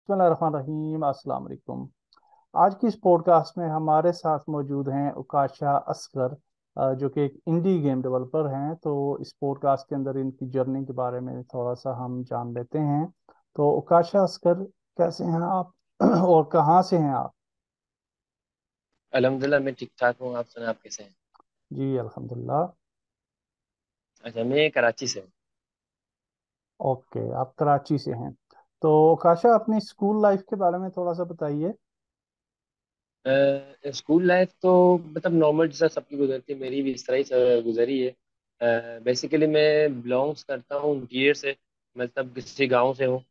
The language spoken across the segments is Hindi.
बिस्मिल्लाहिर्रहमानिर्रहीम अस्सलाम वालेकुम। आज की इस पॉडकास्ट में हमारे साथ मौजूद हैं उकाशा असगर, जो कि एक इंडी गेम डेवलपर हैं। तो इस पॉडकास्ट के अंदर इनकी जर्नी के बारे में थोड़ा सा हम जान लेते हैं। तो उकाशा असगर, कैसे हैं आप और कहाँ से हैं आप? अल्हम्दुलिल्लाह मैं ठीक ठाक हूँ। आप सुनाए, आप कैसे हैं? जी अल्हम्दुलिल्लाह। अच्छा, मैं कराची से हूँ। ओके, आप कराची से हैं। तो उकाशा, अपनी स्कूल लाइफ के बारे में थोड़ा सा बताइए। स्कूल लाइफ तो मतलब नॉर्मल जैसा सबकी गुजरती है, मेरी भी इस तरह ही गुजरी है। बेसिकली मैं बिलोंग्स करता हूँ इंटीरियर से, मतलब किसी गांव से हूँ।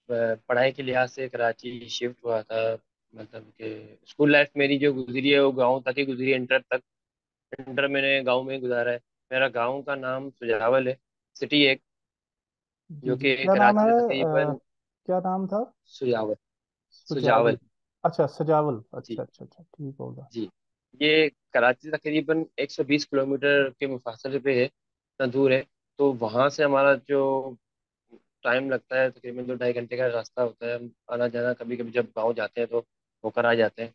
पढ़ाई के लिहाज से कराची शिफ्ट हुआ था। मतलब कि स्कूल लाइफ मेरी जो गुजरी है वो गांव तक ही गुजरी है, इंटर तक। इंटर मैंने गांव में ही गुजारा है। मेरा गांव का नाम सुजावल है, सिटी एक, जी जो जी, कि क्या नाम कराची है? से अ, तकरीबन। क्या नाम था? सुजावल। सुजावल। सुजावल। अच्छा, सजावल। जी। अच्छा अच्छा अच्छा, ठीक होगा। जी। ये कराची से तकरीबन 120 किलोमीटर के मुफासले पे है, इतना दूर है। तो वहाँ से हमारा जो टाइम लगता है तकरीबन 2 ढाई घंटे का रास्ता होता है। हम आना जाना कभी कभी जब गाँव जाते हैं तो होकर आ जाते हैं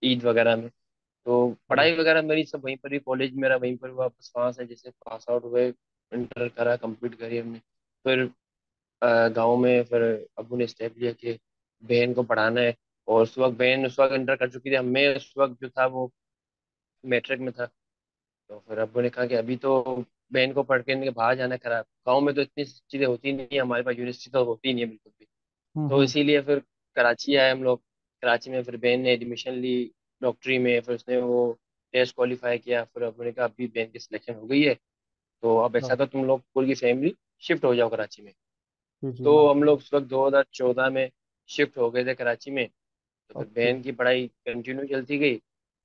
ईद वगैरह में। तो जी पढ़ाई वगैरह मेरी सब वहीं पर ही, कॉलेज मेरा वहीं पर हुआ, बस वहाँ से जैसे पास आउट हुए, इंटर करा, कंप्लीट करी हमने। फिर गाँव में फिर अबू ने स्टेप लिया कि बहन को पढ़ाना है। और उस वक्त बहन उस वक्त इंटर कर चुकी थी, मैं उस वक्त जो था वो मैट्रिक में था। तो फिर अब्बू ने कहा कि अभी तो बहन को पढ़ के इनके बाहर जाना खराब, गाँव में तो इतनी चीज़ें होती नहीं है, हमारे पास यूनिवर्सिटी तो होती नहीं है बिल्कुल भी। तो हम्म। इसीलिए फिर कराची आए हम लोग। कराची में फिर बहन ने एडमिशन ली डॉक्टरी में, फिर उसने वो टेस्ट क्वालिफाई किया। फिर अब्बू ने कहा अभी बहन की सिलेक्शन हो गई है, तो अब ऐसा हाँ, तो तुम लोग पूरी की फैमिली शिफ्ट हो जाओ कराची में। जी जी, तो हम माशा। लोग उस वक्त 2014 में शिफ्ट हो गए थे कराची में। तो फिर ओके। बहन की पढ़ाई कंटिन्यू चलती गई।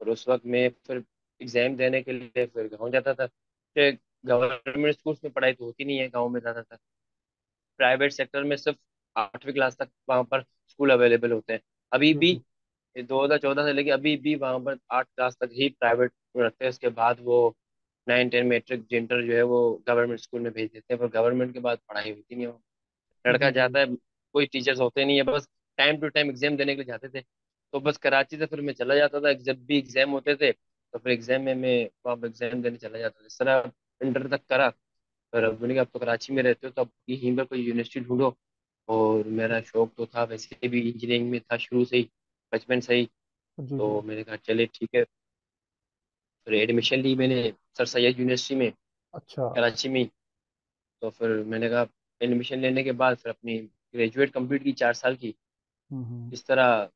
और उस वक्त मैं फिर एग्जाम देने के लिए फिर गाँव जाता था। फिर गवर्नमेंट स्कूल में पढ़ाई तो होती नहीं है गाँव में ज़्यादातर, प्राइवेट सेक्टर में सिर्फ 8वीं क्लास तक वहाँ पर स्कूल अवेलेबल होते हैं अभी जी भी। जी 2014 से लेके अभी भी वहाँ पर 8 क्लास तक ही प्राइवेट रखते हैं। उसके बाद वो 9 10 मैट्रिक इंटर जो है वो गवर्नमेंट स्कूल में भेज देते हैं, पर गवर्नमेंट के बाद पढ़ाई होती नहीं है। लड़का जी जी। जाता है, कोई टीचर्स होते नहीं है, बस टाइम टू टाइम एग्जाम देने के लिए जाते थे। तो बस कराची से फिर मैं चला जाता था, जब भी एग्जाम होते थे तो फिर एग्जाम में मैं वहाँ पर एग्जाम देने चला जाता था। इस तरह इंटर तक करा। फिर अब मैंने कहा अब तो कराची में रहते हो तो अब यहीं पर कोई यूनिवर्सिटी ढूंढो। और मेरा शौक तो था वैसे भी, इंजीनियरिंग में था शुरू से ही, बचपन से ही। जी जी। तो मैंने कहा चले ठीक है। फिर एडमिशन ली मैंने सर सैयद यूनिवर्सिटी में, अच्छा। कराची में ही। तो फिर मैंने कहा एडमिशन लेने के बाद फिर अपनी ग्रेजुएट कंप्लीट की 4 साल की। हम्म। इस तरह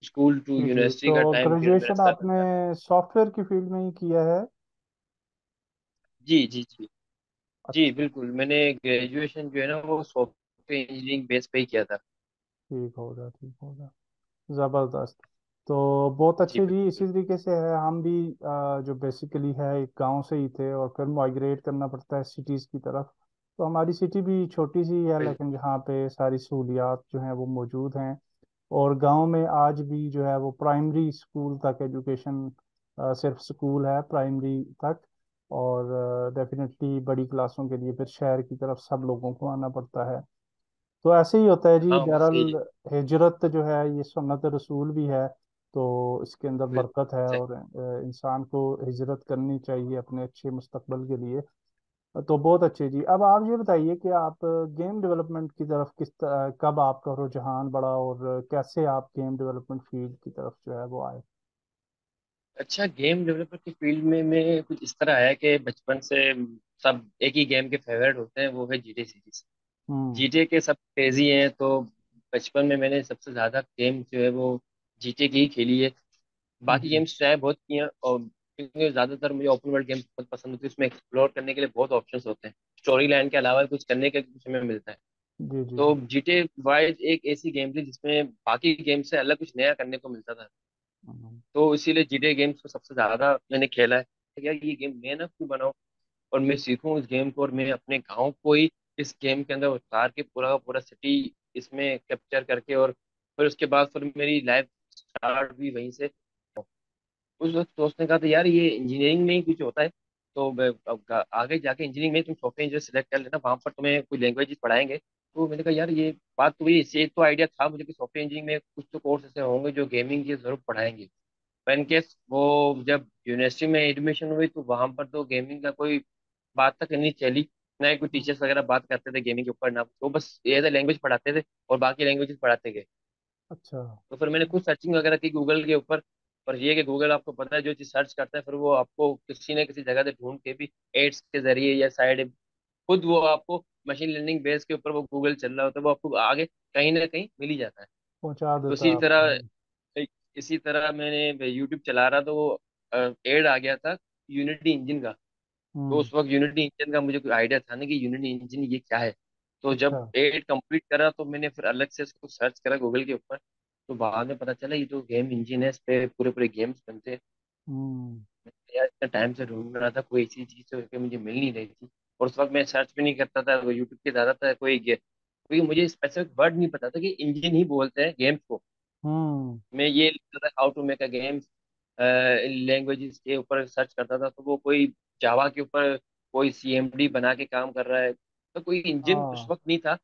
स्कूल टू जी जी, यूनिवर्सिटी तो का टाइम पीरियड मेरा ग्रेजुएशन चला आपने करता है। सॉफ्टवेयर की फील्ड में ही किया है? जी जी जी। जी अच्छा, बिल्कुल, मैंने ग्रेजुएशन जो है ना वो सॉफ्टवेयर इंजीनियरिंग बेस पे ही किया था। ठीक होगा ठीक होगा। ज़बरदस्त। तो बहुत जी अच्छे जी, बिल्कुल इसी बिल्कुल। तरीके से है हम भी। जो बेसिकली है, एक गांव से ही थे और फिर माइग्रेट करना पड़ता है सिटीज़ की तरफ। तो हमारी सिटी भी छोटी सी है, बिल्कुल लेकिन जहाँ पे सारी सहूलियात जो हैं वो मौजूद हैं। और गांव में आज भी जो है वो प्राइमरी स्कूल तक एजुकेशन, सिर्फ स्कूल है प्राइमरी तक। और डेफिनेटली बड़ी क्लासों के लिए फिर शहर की तरफ सब लोगों को आना पड़ता है। तो ऐसे ही होता है जी, हाँ वो सही है। बहरहाल। हिजरत जो है ये सुन्नत रसूल भी है। तो इसके अंदर बिल्कुल बरकत है सही। और इंसान को हिजरत करनी चाहिए अपने अच्छे मुस्तकबल के लिए। तो बहुत अच्छे जी। अब आप ये बताइए कि आप गेम डेवलपमेंट की तरफ कब आपका रुझान बढ़ा और कैसे आप गेम डेवलपमेंट फील्ड की तरफ जो है वो आए? अच्छा, गेम डेवलपर की फील्ड में मैं कुछ इस तरह है कि बचपन से सब एक ही गेम के फेवरेट होते हैं, वो है जीटे सीरीज। हम्म। जीटे के सब क्रेजी हैं, तो बचपन में मैंने सबसे ज्यादा गेम जो है वो जीटे की ही खेली है। बाकी जी गेम्स ट्राई बहुत किए हैं, और क्योंकि ज्यादातर मुझे ओपन वर्ल्ड गेम्स बहुत पसंद होती है, उसमें एक्सप्लोर करने के लिए बहुत ऑप्शंस होते हैं, स्टोरी लाइन के अलावा कुछ करने के कुछ हमें मिलता है। जी जी तो जी। जीटे वाइज एक ऐसी गेम थी जिसमें बाकी गेम से अलग कुछ नया करने को मिलता था। हम्म, तो इसीलिए जीटे गेम्स को सबसे ज्यादा मैंने खेला है। यार ये गेम मैं ना क्यों बनाऊं और मैं सीखूं इस गेम को, और मैं अपने गाँव को ही इस गेम के अंदर उतार के पूरा का पूरा सिटी इसमें कैप्चर करके, और फिर उसके बाद फिर मेरी लाइफ स्टार्ट हुई वहीं से। उस वक्त दोस्त ने कहा था यार ये इंजीनियरिंग में ही कुछ होता है, तो आगे जाके इंजीनियरिंग में तुम सॉफ्टवेयर इंजीनियर सेलेक्ट कर लेना, वहां पर तुम्हें कोई लैंग्वेज पढ़ाएंगे तो मैंने कहा यार ये बात तो, ये तो आइडिया था मुझे कि सॉफ्टवेयर इंजीनियरिंग में कुछ तो कोर्स ऐसे होंगे जो गेमिंग की जरूर पढ़ाएंगे। पर इन केस वो जब यूनिवर्सिटी में एडमिशन हुई तो वहां पर तो गेमिंग का कोई बात तक नहीं चली। ना ही कोई टीचर्स वगैरह बात करते थे गेमिंग के ऊपर, ना वो बस एज ए लैंग्वेज पढ़ाते थे और बाकी लैंग्वेजेस पढ़ाते गए। अच्छा। तो फिर मैंने खुद सर्चिंग वगैरह की गूगल के ऊपर। पर ये कि गूगल आपको पता है जो चीज़ सर्च करता है फिर वो आपको किसी न किसी जगह से ढूंढ के भी एड्स के जरिए या साइड खुद वो आपको मशीन लर्निंग बेस के ऊपर वो गूगल चल रहा होता है, वो आपको आगे कहीं ना कहीं मिल ही जाता है। पहुंचा तो देता है आपको। इसी तरह मैंने यूट्यूब चला रहा तो वो एड आ गया था यूनिटी इंजन का। तो हम्म। उस वक्त यूनिटी इंजन का मुझे कोई आइडिया था ना कि यूनिटी इंजन ये क्या है। तो अच्छा। जब एड कंप्लीट करा तो मैंने फिर अलग से इसको सर्च करा गूगल के ऊपर। तो बाद में पता चला ये तो गेम इंजन है, इस पे पूरे पूरे गेम्स बनते हैं। हम्म। मैं यार इतना टाइम से ढूंढ रहा था, कोई ऐसी चीज तो कि मुझे मिल नहीं रही थी। और उस वक्त मैं सर्च भी नहीं करता था यूट्यूब के, ज्यादातर कोई क्योंकि मुझे स्पेसिफिक वर्ड नहीं पता था कि इंजन ही बोलते हैं गेम्स को। हम्म। मैं ये लिखता था how to make a game languages के ऊपर सर्च करता था, तो वो कोई जावा के ऊपर कोई सीएमडी बना के काम कर रहा है, तो कोई इंजन उस हाँ। वक्त नहीं था।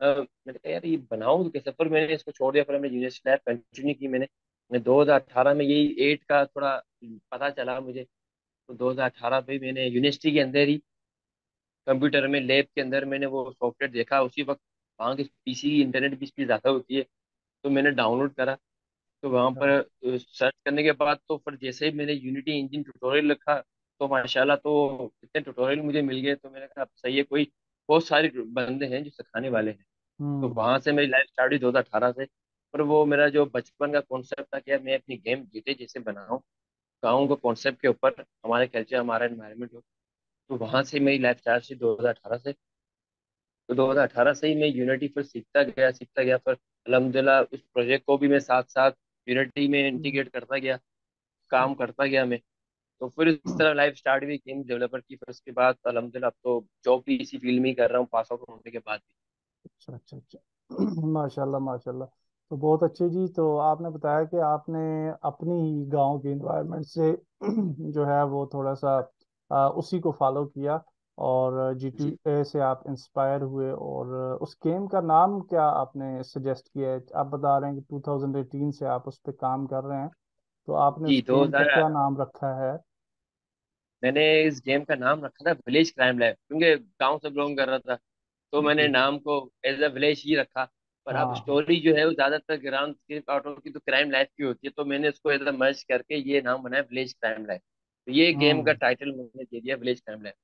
मैंने कहा यार ये बनाऊं तो कैसे, पर मैंने इसको छोड़ दिया। फिर मैंने यूनिवर्सिटी लाइफ कंटिन्यू की मैं 2018 में यही एट का थोड़ा पता चला मुझे। तो 2018 पे मैंने यूनिवर्सिटी के अंदर ही कंप्यूटर में लैब के अंदर मैंने वो सॉफ्टवेयर देखा। उसी वक्त वहाँ की पीसी की इंटरनेट की स्पीड ज़्यादा होती है, तो मैंने डाउनलोड करा। तो वहाँ अच्छा। पर सर्च करने के बाद तो फिर जैसे ही मैंने यूनिटी इंजन ट्यूटोरियल रखा तो माशाल्लाह तो इतने ट्यूटोरियल मुझे मिल गए। तो मैंने कहा अब सही है, कोई बहुत सारे बंदे हैं जो सिखाने वाले हैं। तो हम्म। वहां से मेरी लाइफ स्टार्ट हुई 2018 से। पर वो मेरा जो बचपन का कॉन्सेप्ट था कि मैं अपनी गेम जीते जैसे बनाऊं, गाँव को कॉन्सेप्ट के ऊपर हमारे कल्चर हमारा एनवायरनमेंट हो। तो वहां से मेरी लाइफ स्टार्ट हुई 2018 से। तो 2018 से ही मैं यूनिटी फिर सीखता गया। फिर अल्हम्दुलिल्लाह उस प्रोजेक्ट को भी मैं साथ साथ यूनिटी में हम्म। इंटीग्रेट करता गया, काम करता गया मैं। तो फिर इस तरह लाइफ स्टार्ट हुई गेम डेवलपर की। फिर उसके बाद अल्हम्दुलिल्लाह अब तो जॉब भी इसी फील्ड में ही कर रहा हूँ पास आउट होने के बाद भी। अच्छा अच्छा अच्छा। माशाल्लाह माशाल्लाह। तो बहुत अच्छे जी। तो आपने बताया कि आपने अपनी ही गांव के इन्वायरमेंट से जो है वो थोड़ा सा उसी को फॉलो किया, और जी GTA से आप इंस्पायर हुए, और उस गेम का नाम क्या आपने सजेस्ट किया है? आप बता रहे हैं कि 2018 से आप उस पर काम कर रहे हैं, तो आपने जी उस दो गेम का हजार क्या नाम रखा है? मैंने इस गेम का नाम रखा था विलेज क्राइम लैब, क्योंकि गांव से बिलोंग कर रहा था। तो मैंने जी। नाम को एज अ विलेज ही रखा। पर अब हाँ। स्टोरी जो है वो ज्यादातर ग्राम के आउटों की तो क्राइम लाइफ की होती है, तो मैंने उसको एज अ मर्ज करके ये नाम बनाया विलेज क्राइम लाइफ। तो ये गेम का हम्म। टाइटल मैंने दे दिया village crime life.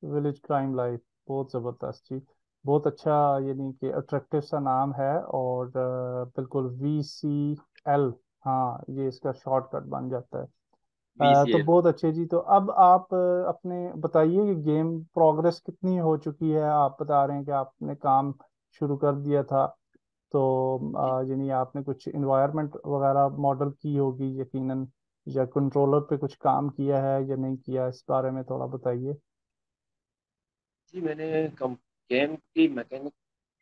Village crime life. बहुत ज़बरदस्त जी। बहुत अच्छा। यानी कि अट्रैक्टिव सा नाम है, और बिल्कुल VCL। हाँ, ये इसका शॉर्टकट बन जाता है। तो VCL। बहुत अच्छे जी। तो अब आप अपने बताइए कि गेम प्रोग्रेस कितनी हो चुकी है? आप बता रहे हैं कि आपने काम शुरू कर दिया था, तो जी यानी आपने कुछ इन्वायरमेंट वगैरह मॉडल की होगी यकीनन, या कंट्रोलर पे कुछ काम किया है या नहीं किया, इस बारे में थोड़ा बताइए। जी मैंने गेम की मैकेनिक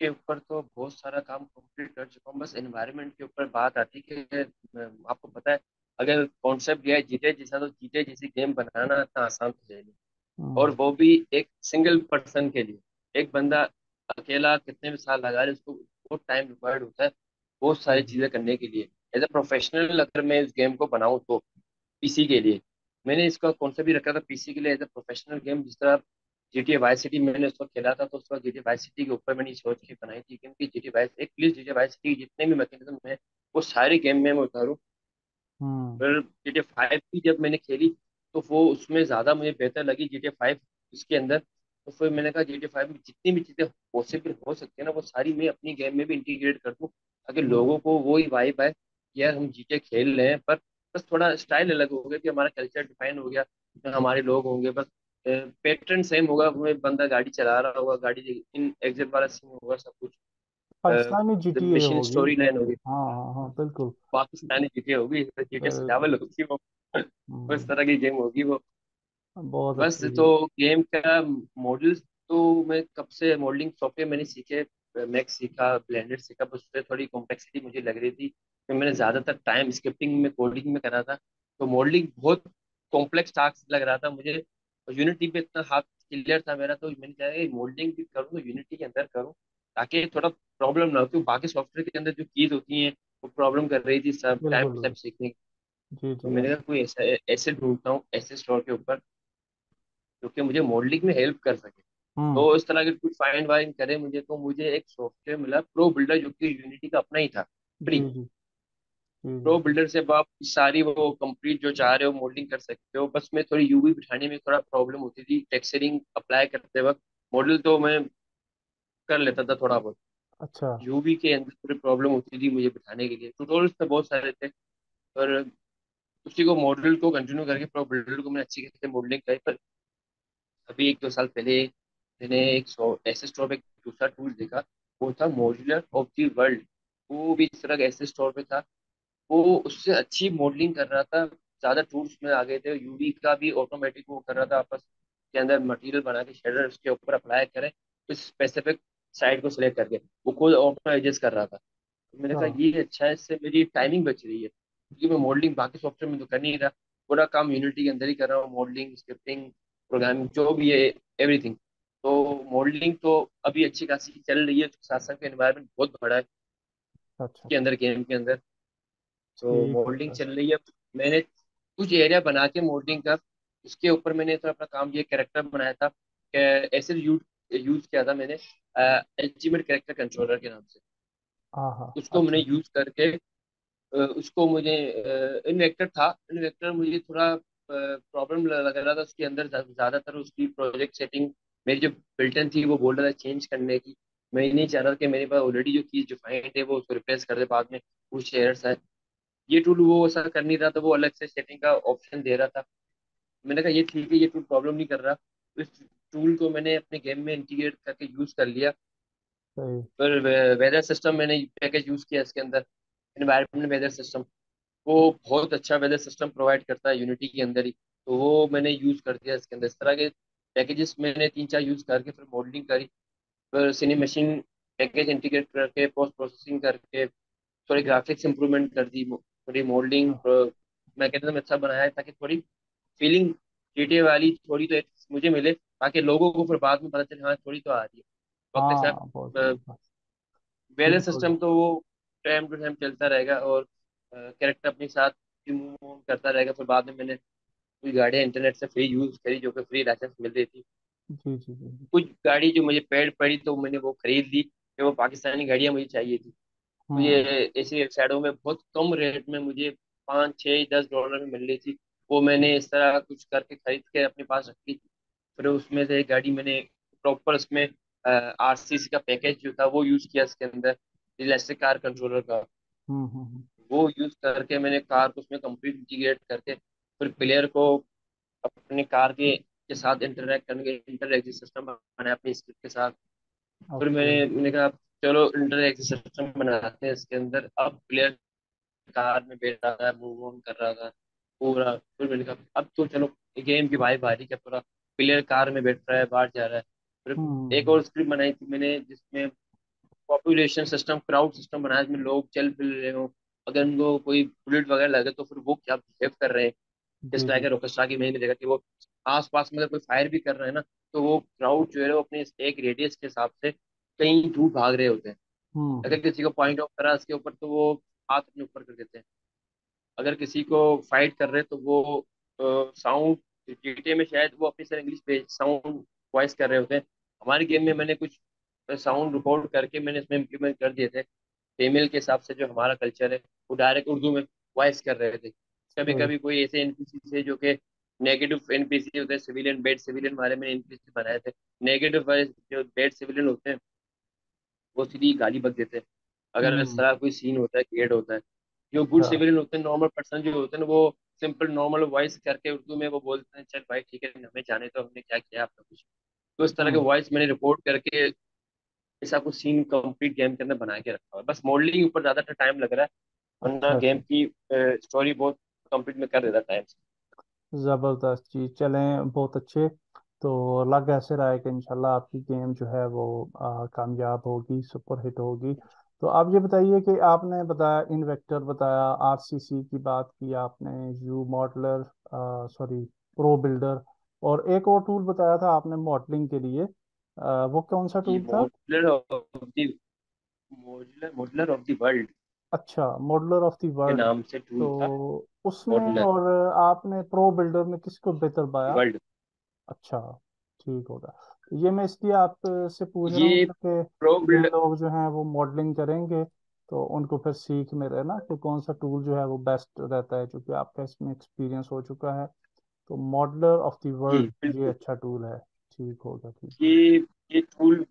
के ऊपर तो बहुत सारा काम कंप्लीट कर चुका हूँ। बस एनवायरनमेंट के ऊपर बात आती है कि आपको पता है अगर कॉन्सेप्ट दिया है जीते जैसा, तो जीते जैसी गेम बनाना इतना आसान तो है नहीं। और हम्म। वो भी एक सिंगल पर्सन के लिए। एक बंदा अकेला कितने भी साल लगा ले, उसको बहुत टाइम रिक्वायर्ड होता है बहुत सारी जी। चीजें करने के लिए। एज अ प्रोफेशनल अगर मैं इस गेम को बनाऊं तो पीसी के लिए मैंने इसका कॉन्सेप्ट भी रखा था, पीसी के लिए एज अ प्रोफेशनल गेम। जिस तरह GTA वाई सिटी मैंने उस वक्त खेला था, तो उस वक्त GTA वाई सिटी के ऊपर मैंने ये सोच के बनाई थी क्योंकि GTA वाई एक प्लीज GTA वाई सिटी जितने भी मैकेनिज्म है वो सारी गेम में मैं उतारूं। हम्म। फिर GTA 5 की जब मैंने खेली तो वो उसमें ज़्यादा मुझे बेहतर लगी GTA 5 इसके अंदर। तो फिर मैंने कहा GTA 5 में जितनी भी चीज़ें पॉसिबल हो सकती है ना वो सारी मैं अपनी गेम में भी इंटीग्रेट कर दूँ, ताकि लोगों हम्म। को वो ही वाइब आए कि यार हम GTA खेल रहे हैं। पर बस थोड़ा स्टाइल अलग हो गया कि हमारा कल्चर डिफाइन हो गया, हमारे लोग होंगे बस, पैटर्न सेम होगा, वो बंदा गाड़ी चला रहा होगा, गाड़ी इन एग्जिट वाला सीन होगा सब कुछ। पाकिस्तानी GTA मिशन होगी। स्टोरी लाइन होगी, हाँ हाँ हाँ, बिल्कुल। पाकिस्तानी जीते होगी, जीते बिल्कुल। सजावल होगी वो। उस हम्म। तरह की गेम होगी वो। बहुत बस अच्छी तो जी। गेम का मॉडल्स तो मैं कब से मॉडलिंग सॉफ्टवेयर मैंने सीखे, मैक्स सीखा, ब्लेंडर सीखा, बस उससे थोड़ी कॉम्प्लेक्सिटी मुझे लग रही थी तो मैंने ज़्यादातर टाइम स्क्रिप्टिंग में कोडिंग में करा था। तो मॉडलिंग बहुत कॉम्प्लेक्स टास्क लग रहा था मुझे, और यूनिटी पे इतना हाथ क्लियर था मेरा, तो मैंने कहा मोल्डिंग भी करूँ तो यूनिटी के अंदर करूँ। ताकि थोड़ा प्रॉब्लम ना हो, क्योंकि बाकी सॉफ्टवेयर के अंदर जो कीज होती हैं वो प्रॉब्लम कर रही थी सब टाइम बिल्कुल टू टाइम बिल्कुल। सीखने की। जी तो जी मैंने जी। कहा कोई ऐसा ऐसे ढूंढता हूँ ऐसे स्टोर के ऊपर जो कि मुझे मॉडलिंग में हेल्प कर सके। हम्म। तो इस तरह के कुछ फाइंड वाइंड करे मुझे, तो मुझे एक सॉफ्टवेयर मिला प्रो बिल्डर, जो कि यूनिटी का अपना ही था, जी फ्री। जी जी प्रो जी। बिल्डर से अब आप सारी वो कंप्लीट जो चाह रहे हो मॉडलिंग कर सकते हो। बस मैं थोड़ी यूवी बिठाने में थोड़ा प्रॉब्लम होती थी, टेक्सचरिंग अप्लाई करते वक्त। मॉडल तो मैं कर लेता था थोड़ा बहुत, अच्छा। यूवी के अंदर थोड़ी प्रॉब्लम होती थी मुझे बिठाने के लिए। ट्यूटोरियल्स तो बहुत सारे थे, पर उसी को मॉडल को कंटिन्यू करके प्रो बिल्डर को मैंने अच्छी खासी मॉडलिंग करी। पर अभी 1-2 साल पहले मैंने एक ऐसे स्टोर पे एक दूसरा टूल देखा, वो था मॉड्यूलर ऑफ द वर्ल्ड। वो भी इस तरह का ऐसे स्टोर पे था, वो उससे अच्छी मॉडलिंग कर रहा था। ज्यादा टूल्स में आ गए थे, यूवी का भी ऑटोमेटिक वो कर रहा था, आपस के अंदर मटेरियल बना के शेडर उसके ऊपर अप्लाई करें तो स्पेसिफिक साइड को सिलेक्ट करके वो खुद ऑटो एडजस्ट कर रहा था। तो मैंने अच्छा कहा ये अच्छा है, इससे मेरी टाइमिंग बच रही है, क्योंकि मैं मॉडलिंग बाकी सॉफ्टवेयर में तो कर नहीं रहा, पूरा काम यूनिटी के अंदर ही कर रहा हूँ, मॉडलिंग स्क्रिप्टिंग प्रोग्रामिंग जो भी है, एवरीथिंग। तो मॉडलिंग तो अभी अच्छी खासी चल रही है, साथ साथ एनवायरनमेंट बहुत बड़ा है अच्छा। के अंदर, गेम के अंदर। तो ठीक है मॉडलिंग सर। चल रही है। मैंने कुछ एरिया बना के मॉडलिंग का, उसके ऊपर मैंने तो अपना काम, ये कैरेक्टर बनाया था, ऐसे यूज यूज किया था मैंने अल्टीमेट कैरेक्टर कंट्रोलर के नाम से। हाँ हाँ। उसको मैंने अच्छा। यूज करके उसको मुझे इन्वेक्टर था, इन्वेक्टर मुझे थोड़ा प्रॉब्लम लग रहा था उसके अंदर, ज्यादातर उसकी प्रोजेक्ट सेटिंग मेरी जो बिल्टन थी वो बोल रहा था चेंज करने की। मैं नहीं चाह रहा कि मेरे पास ऑलरेडी जो चीज डिफाइंड है वो उसको रिप्लेस कर दे बाद में, कुछ एरर्स है। ये टूल वो ऐसा कर नहीं रहा था, वो अलग से सेटिंग का ऑप्शन दे रहा था। मैंने कहा ये ठीक है, ये टूल प्रॉब्लम नहीं कर रहा। तो इस टूल को मैंने अपने गेम में इंटीग्रेट करके यूज कर लिया। सही। फिर वेदर सिस्टम मैंने पैकेज यूज किया इसके अंदर, एनवायरमेंट वेदर सिस्टम। वो बहुत अच्छा वेदर सिस्टम प्रोवाइड करता है यूनिटी के अंदर ही, तो वो मैंने यूज कर दिया इसके अंदर। इस तरह के पैकेजेस मैंने 3-4 यूज करके फिर मॉडलिंग करी। फिर सिनी मशीन पैकेज इंटीग्रेट करके पोस्ट प्रोसेसिंग करके थोड़ी ग्राफिक्स इंप्रूवमेंट कर दी, थोड़ी मोल्डिंग हाँ मैकेनिज्म अच्छा बनाया है, ताकि थोड़ी फीलिंग GTA वाली थोड़ी तो मुझे मिले, ताकि लोगों को फिर बाद में पता चले हाँ थोड़ी तो आ रही है वक्त के साथ। हाँ, बहुत जबरदस्त। वेदर बिल्कुल। सिस्टम तो वो टाइम टू टाइम चलता रहेगा, और कैरेक्टर अपने साथ मूव करता रहेगा। फिर बाद में मैंने कुछ गाड़ियाँ इंटरनेट से फ्री यूज करी, जो कि फ्री लाइसेंस मिल रही थी। जी जी जी जी। कुछ गाड़ी जो मुझे पेड पड़ी तो मैंने वो खरीद ली, कि वो पाकिस्तानी गाड़ियाँ मुझे चाहिए थी। मुझे हम्म ऐसी वेबसाइटों में बहुत कम रेट में मुझे 5-6-10 डॉलर में मिल रही थी। वो मैंने इस तरह कुछ करके खरीद के अपने पास रखी। फिर उसमें से एक गाड़ी मैंने प्रॉपर उसमें RCC का पैकेज जो था वो यूज किया इसके अंदर, इलेक्ट्रिक कार कंट्रोलर का। हम्म। वो यूज करके मैंने कार को उसमें कंप्लीट इंटीग्रेट करके फिर प्लेयर को अपने कार के साथ इंटरेक्ट करने के इंटरएक्टिव सिस्टम बनाया अपनी स्क्रिप्ट के साथ। फिर ओके। मैंने कहा चलो इंटरएक्टिव सिस्टम बनाते हैं इसके अंदर। अब प्लेयर कार में बैठ रहा था, मूव ऑन कर रहा था पूरा। फिर मैंने कहा अब तो चलो गेम की भाई बारी का, पूरा प्लेयर कार में बैठ रहा है, बाहर जा रहा है। फिर एक हम्म। और स्क्रिप्ट बनाई थी मैंने, जिसमें पॉपुलेशन सिस्टम, क्राउड सिस्टम बनाया, जिसमें लोग चल फिर रहे हो, अगर उनको कोई बुलेट वगैरह लगे तो फिर वो क्या बिहेव कर रहे हैं। किस जी तरह जी। के रोकस्टार की मैंने देखा कि वो आस पास में अगर कोई फायर भी कर रहे हैं ना, तो वो क्राउड जो है वो अपने एक रेडियस के हिसाब से कहीं दूर भाग रहे होते हैं। हम्म। अगर किसी को पॉइंट ऑफ करा इसके ऊपर तो वो हाथ अपने ऊपर कर देते हैं। अगर किसी को फाइट कर रहे हैं तो वो साउंड, GTA में शायद वो अपनी सर इंग्लिश पे साउंड वॉइस कर रहे होते हैं। हमारे गेम में मैंने कुछ साउंड रिकॉर्ड करके मैंने इसमें इम्प्लीमेंट कर दिए थे। फीमेल के हिसाब से जो हमारा कल्चर है वो डायरेक्ट उर्दू में वॉइस कर रहे थे। कभी सही। कभी कोई ऐसे एनपीसी थे जो कि नेगेटिव एनपीसी होते हैं, सिविलियन बेड सिविलियन वाले में एनपीसी बनाए थे। नेगेटिव वाले जो बेड सिविलियन होते हैं वो सीधी गाली बक देते हैं अगर इस हम्म। तरह कोई सीन होता है, क्रिएट होता है। जो गुड अच्छा। सिविलियन होते हैं, नॉर्मल पर्सन जो होते हैं ना, वो सिंपल नॉर्मल वॉइस करके उर्दू में वो बोलते हैं चल भाई ठीक है हमें जाने तो, हमने क्या किया आपका कुछ। तो इस तरह के हम्म। वॉइस मैंने रिकॉर्ड करके ऐसा कुछ सीन कंप्लीट गेम के अंदर बना के रखा हुआ है। बस मॉडलिंग ऊपर ज्यादा टाइम लग रहा है, वरना अच्छा गेम अच्छा। की स्टोरी बहुत कंप्लीट में कर देता टाइम से। ज़बरदस्त जी, चलें बहुत अच्छे। तो लग ऐसे रहा है कि इंशाल्लाह आपकी गेम जो है वो कामयाब होगी, सुपर हिट होगी। तो आप ये बताइए कि आपने बताया इन्वेक्टर, बताया आरसीसी की बात की आपने, you modeler, sorry, pro builder, और एक और टूल बताया था आपने मॉडलिंग के लिए। वो कौन सा जी, टूल था? मॉडलर ऑफ द वर्ल्ड अच्छा, मॉडलर ऑफ द के वर्ल्ड। नाम से तो टूल था। उसमें मॉडलर और आपने प्रो बिल्डर में किसको बेहतर पाया? वर्ल्ड। अच्छा, ठीक होगा। तो ये मैं इसलिए आपसे पूछ रहा हूँ ये क्योंकि प्रो जिन बिल्डर। लोग जो हैं वो मॉडलिंग करेंगे तो उनको फिर सीख में रहे ना कि कौन सा टूल जो है वो बेस्ट रहता है, क्योंकि आपका इसमें एक्सपीरियंस हो चुका है। तो मॉडलर ऑफ द जी वर्ल्ड ये बिल्कुल। अच्छा टूल है। ठीक होगा, ठीक होगा। ये ये टूल